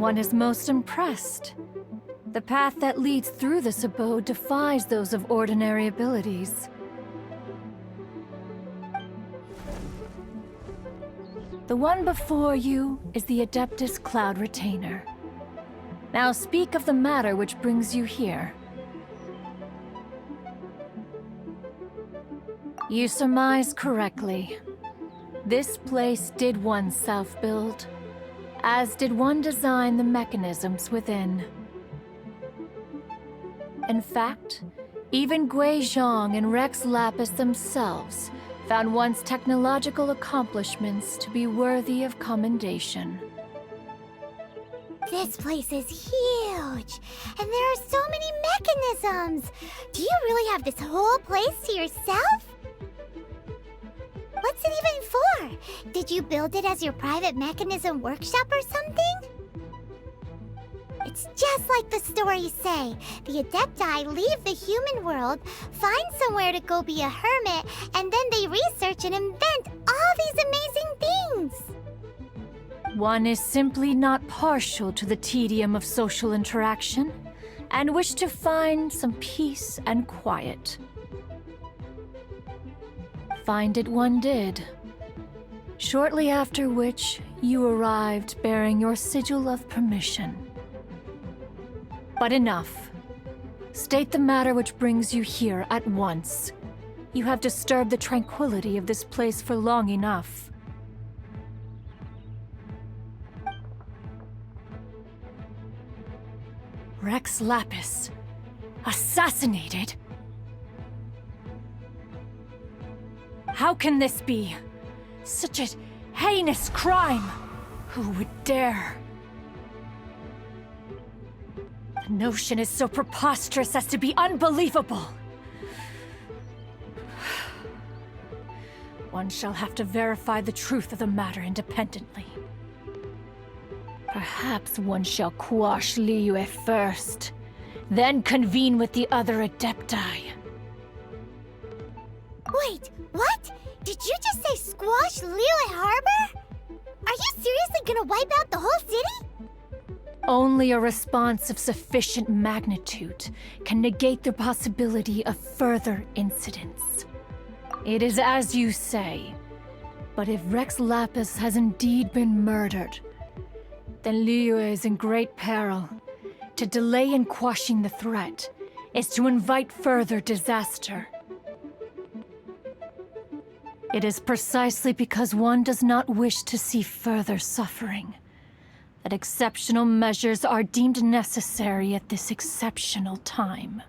One is most impressed. The path that leads through this abode defies those of ordinary abilities. The one before you is the Adeptus Cloud Retainer. Now speak of the matter which brings you here. You surmise correctly. This place did once self-build, as did one design the mechanisms within. In fact, even Gui Zhang and Rex Lapis themselves found once technological accomplishments to be worthy of commendation. This place is huge, and there are so many mechanisms. Do you really have this whole place to yourself? What's it even for? Did you build it as your private mechanism workshop or something? It's just like the stories say. The Adepti leave the human world, find somewhere to go be a hermit, and then they research and invent all these amazing things. One is simply not partial to the tedium of social interaction, and wish to find some peace and quiet. Find it one did. Shortly after which, you arrived bearing your sigil of permission. But enough. State the matter which brings you here at once. You have disturbed the tranquility of this place for long enough. Rex Lapis. Assassinated? How can this be? Such a heinous crime! Who would dare? The notion is so preposterous as to be unbelievable. One shall have to verify the truth of the matter independently. Perhaps one shall quash Liyue first, then convene with the other Adepti. Wait, what? Did you just say squash Liyue Harbor? Are you seriously gonna wipe out the whole city? Only a response of sufficient magnitude can negate the possibility of further incidents. It is as you say, but if Rex Lapis has indeed been murdered, then Liyue is in great peril. To delay in quashing the threat is to invite further disaster. It is precisely because one does not wish to see further suffering that exceptional measures are deemed necessary at this exceptional time.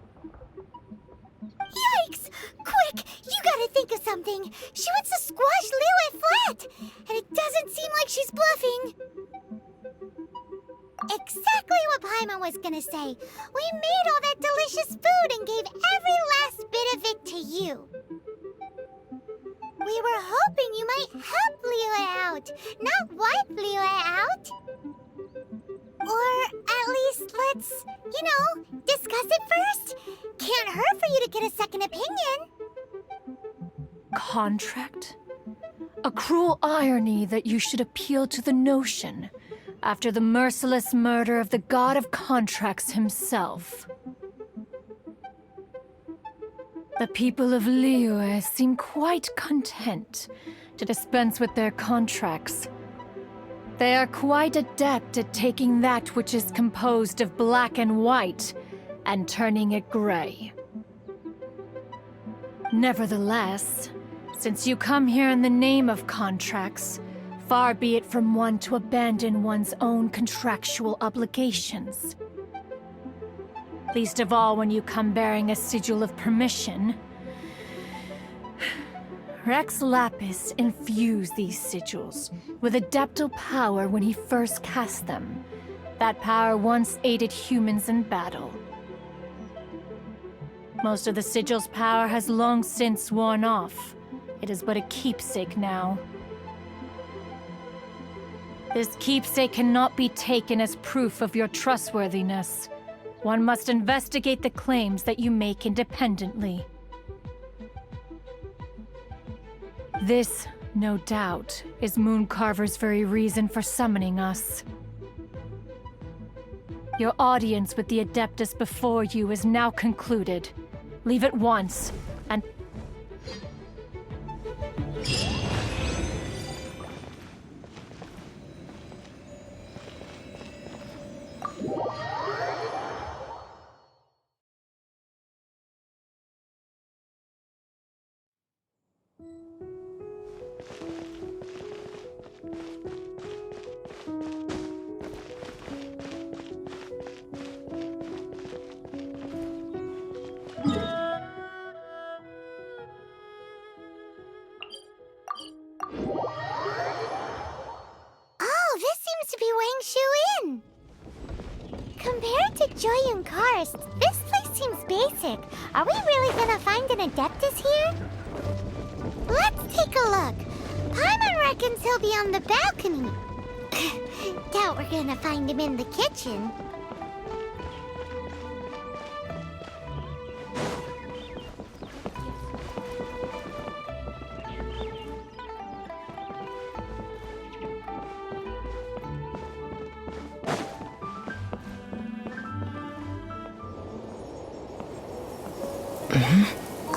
Yikes! Quick, you gotta think of something. She wants to squash Liyue flat, and it doesn't seem like she's bluffing. Exactly what Paimon was gonna say. We made all that delicious food and gave every last bit of it to you. We were hoping you might help Liyue out, not wipe Liyue out. Or at least let's, discuss it first. Can't hurt for you to get a second opinion. Contract? A cruel irony that you should appeal to the notion after the merciless murder of the god of contracts himself. The people of Liyue seem quite content to dispense with their contracts. They are quite adept at taking that which is composed of black and white and turning it gray. Nevertheless, since you come here in the name of contracts, far be it from one to abandon one's own contractual obligations. Least of all when you come bearing a sigil of permission. Rex Lapis infused these sigils with adeptal power when he first cast them. That power once aided humans in battle. Most of the sigil's power has long since worn off. It is but a keepsake now. This keepsake cannot be taken as proof of your trustworthiness. One must investigate the claims that you make independently. This, no doubt, is Mooncarver's very reason for summoning us. Your audience with the Adeptus before you is now concluded. Leave at once, and... Compared to Joy and Karst, this place seems basic. Are we really gonna find an Adeptus here? Let's take a look. Paimon reckons he'll be on the balcony. Doubt we're gonna find him in the kitchen.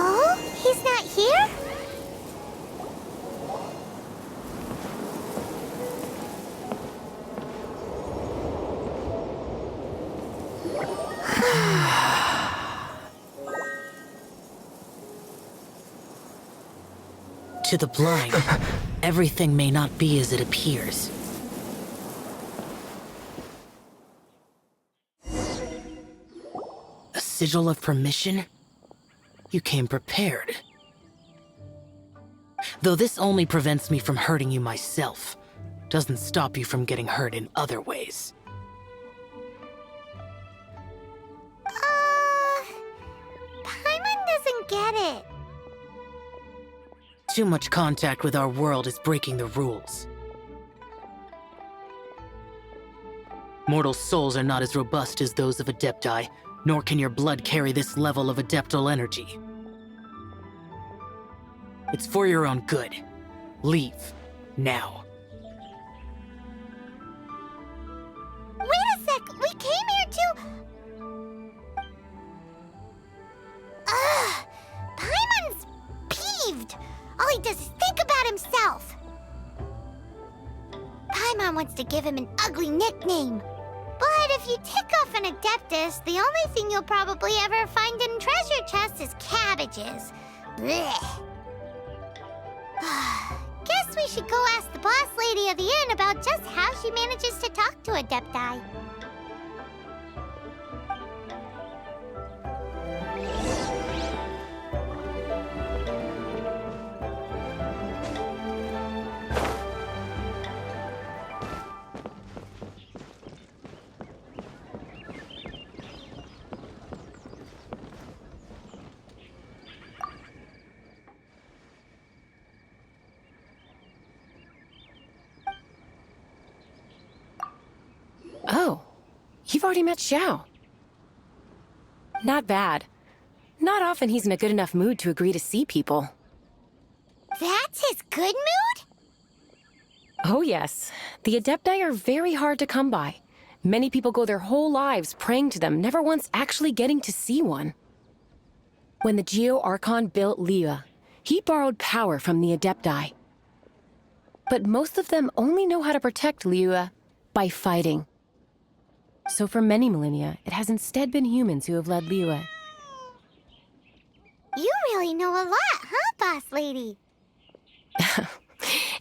Oh, he's not here? To the blind, everything may not be as it appears. sigil of permission? You came prepared. Though this only prevents me from hurting you myself, doesn't stop you from getting hurt in other ways. Paimon doesn't get it. Too much contact with our world is breaking the rules. Mortal souls are not as robust as those of Adepti, nor can your blood carry this level of adeptal energy. It's for your own good. Leave. Now. Wait a sec! We came here to... Ugh! Paimon's peeved! All he does is think about himself! Paimon wants to give him an ugly nickname. But if you tick off an Adeptus, the only thing you'll probably ever find in treasure chests is cabbages. Blech. Guess we should go ask the boss lady of the inn about just how she manages to talk to Adepti. Oh, you've already met Xiao. Not bad. Not often he's in a good enough mood to agree to see people. That's his good mood? Oh yes. The Adepti are very hard to come by. Many people go their whole lives praying to them, never once actually getting to see one. When the Geo Archon built liyue, he borrowed power from the Adepti. But most of them only know how to protect liyue by fighting. So for many millennia, it has instead been humans who have led liyue. You really know a lot, huh, boss lady?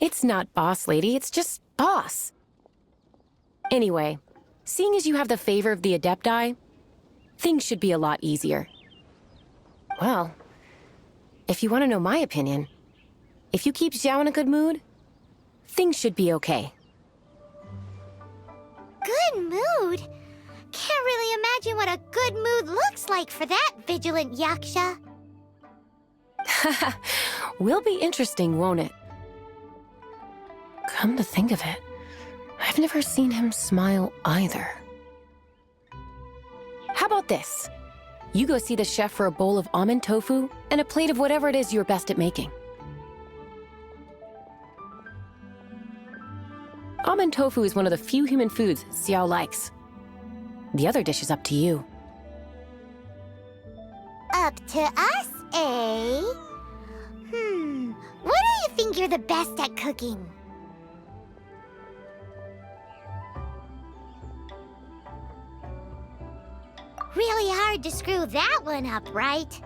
It's not boss lady, it's just boss. Anyway, seeing as you have the favor of the Adepti, things should be a lot easier. Well, if you want to know my opinion, if you keep Xiao in a good mood, things should be okay. Good mood? Can't really imagine what a good mood looks like for that vigilant yaksha. Will be interesting, won't it? Come to think of it, I've never seen him smile either. How about this? You go see the chef for a bowl of almond tofu and a plate of whatever it is you're best at making. Almond tofu is one of the few human foods Xiao likes. The other dish is up to you. Up to us, eh? What do you think you're the best at cooking? Really hard to screw that one up, right?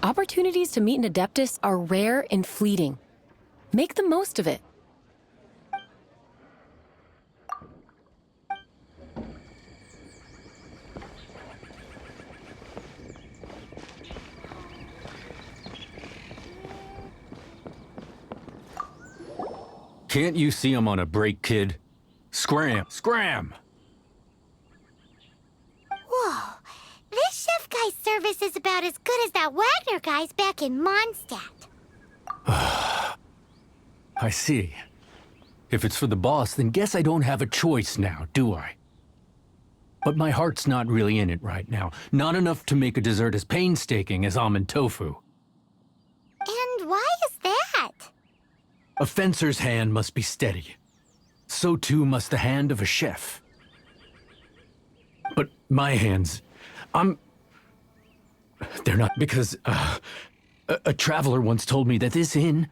Opportunities to meet an Adeptus are rare and fleeting. Make the most of it. Can't you see I'm on a break, kid? Scram! Scram! Whoa. This chef guy's service is about as good as that Wagner guy's back in Mondstadt. I see. If it's for the boss, then guess I don't have a choice now, do I? But my heart's not really in it right now. Not enough to make a dessert as painstaking as almond tofu. And why is that? A fencer's hand must be steady. so too must the hand of a chef. But my hands, they're not because, a traveler once told me that this inn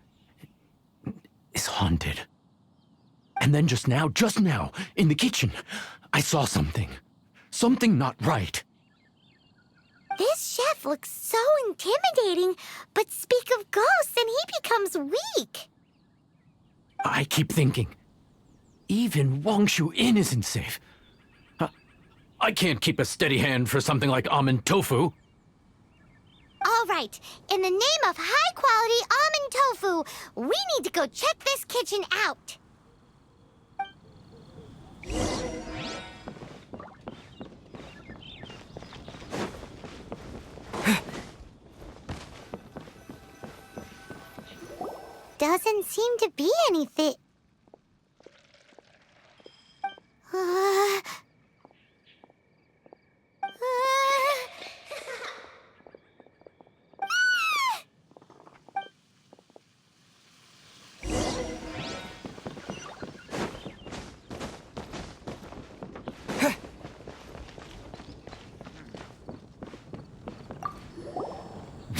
is haunted. And then just now, in the kitchen, I saw something. Something not right. This chef looks so intimidating, but speak of ghosts and he becomes weak. I keep thinking, even Wangshu Inn isn't safe. I can't keep a steady hand for something like almond tofu. All right, in the name of high-quality almond tofu, we need to go check this kitchen out. Doesn't seem to be anything.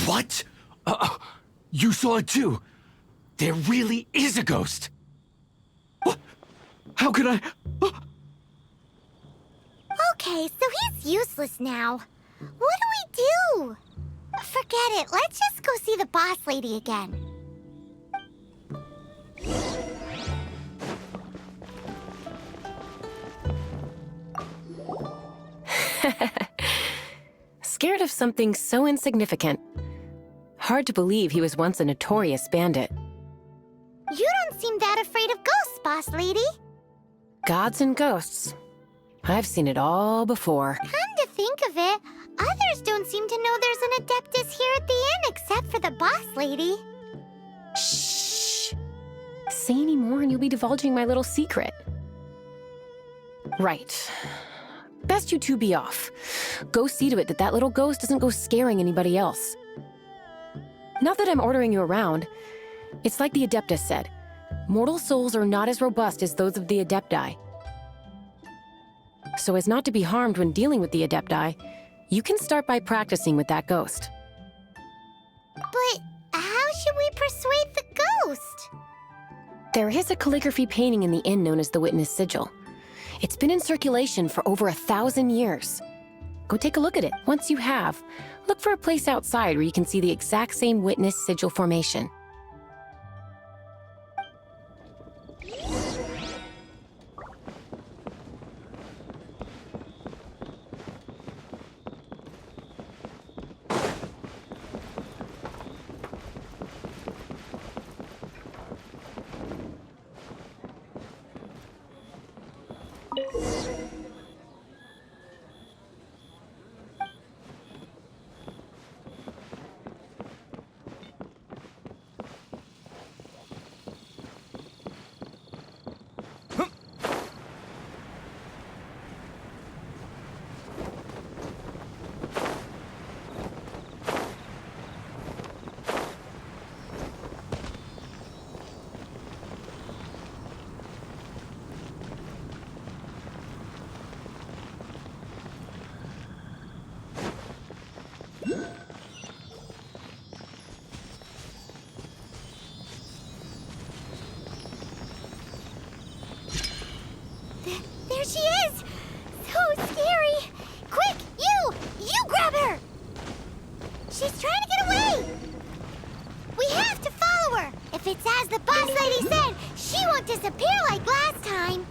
What? You saw it too? There really is a ghost! What? How could I... Okay, so he's useless now. What do we do? Forget it. Let's just go see the boss lady again. Scared of something so insignificant. Hard to believe he was once a notorious bandit. You don't seem that afraid of ghosts, boss lady. Gods and ghosts. I've seen it all before. Come to think of it, others don't seem to know there's an Adeptus here at the inn except for the boss lady. Shh. Say any more and you'll be divulging my little secret. Right. Best you two be off. Go see to it that that little ghost doesn't go scaring anybody else. Not that I'm ordering you around. It's like the Adeptus said. Mortal souls are not as robust as those of the Adepti. So as not to be harmed when dealing with the Adepti, you can start by practicing with that ghost. But how should we persuade the ghost? There is a calligraphy painting in the inn known as the Witness Sigil. It's been in circulation for over 1,000 years. Go take a look at it. Once you have, look for a place outside where you can see the exact same Witness Sigil formation. There she is! So scary! Quick, you grab her! She's trying to get away! We have to follow her! If it's as the boss lady said, she won't disappear like last time!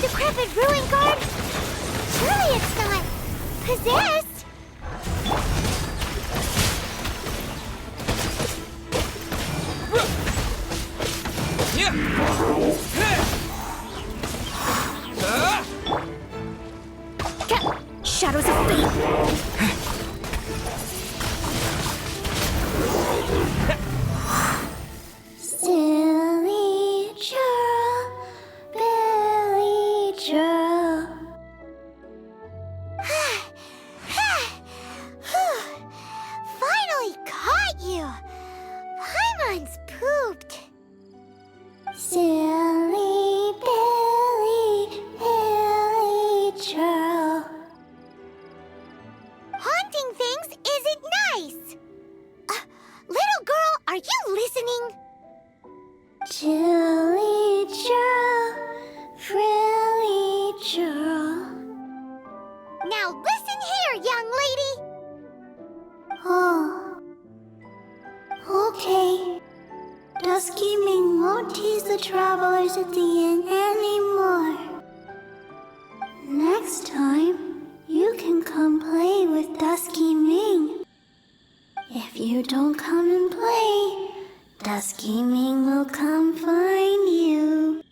Decrepit ruin guard? Surely it's not possessed? Chilly churl, frilly churl. Now listen here, young lady! Oh. Okay. Dusky Ming won't tease the travelers at the inn anymore. Next time, you can come play with Dusky Ming. If you don't come and play, Dusky Ming will come find you.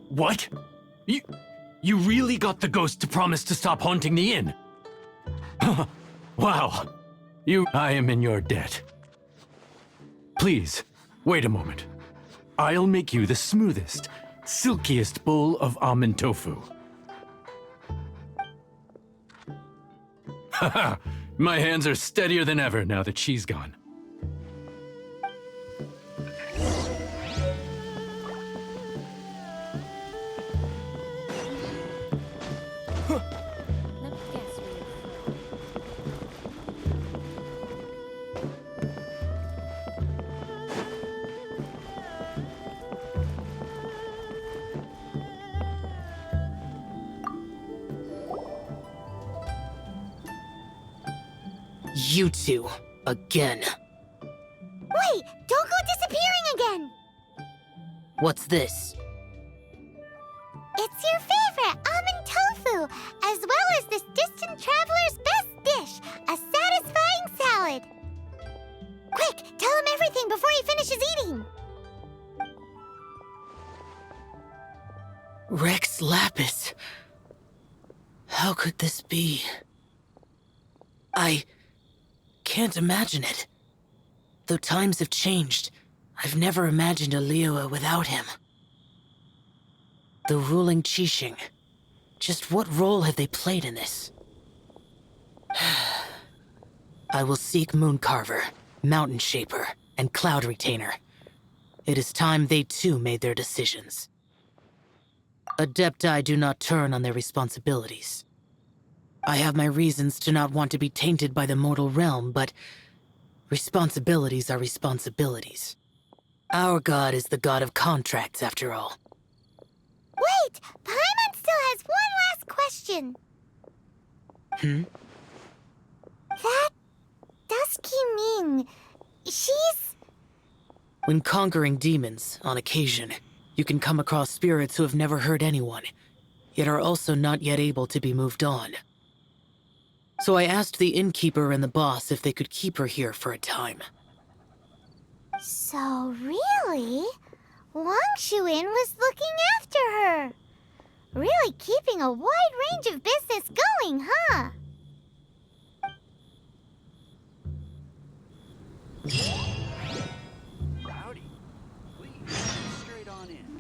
What? You really got the ghost to promise to stop haunting the inn? Wow. I am in your debt. Please, wait a moment. I'll make you the smoothest, silkiest bowl of almond tofu. Haha, my hands are steadier than ever now that she's gone. You two, again. Wait! Don't go disappearing again! What's this? It's your favorite, almond tofu, as well as this distant traveler's best dish, a satisfying salad. Quick, tell him everything before he finishes eating. Rex Lapis. How could this be? I can't imagine it. Though times have changed, I've never imagined a liyue without him. The ruling Qixing. Just what role have they played in this? I will seek Mooncarver, Mountain Shaper, and Cloud Retainer. It is time they too made their decisions. Adepti do not turn on their responsibilities. I have my reasons to not want to be tainted by the mortal realm, but responsibilities are responsibilities. Our god is the god of contracts, after all. Wait! Paimon still has one last question. That Dusky Ming, she's... When conquering demons, on occasion, you can come across spirits who have never hurt anyone, yet are also not yet able to be moved on. So I asked the innkeeper and the boss if they could keep her here for a time. So really, Wangshu Inn was looking after her. Really keeping a wide range of business going, huh? Howdy. Please, straight on in.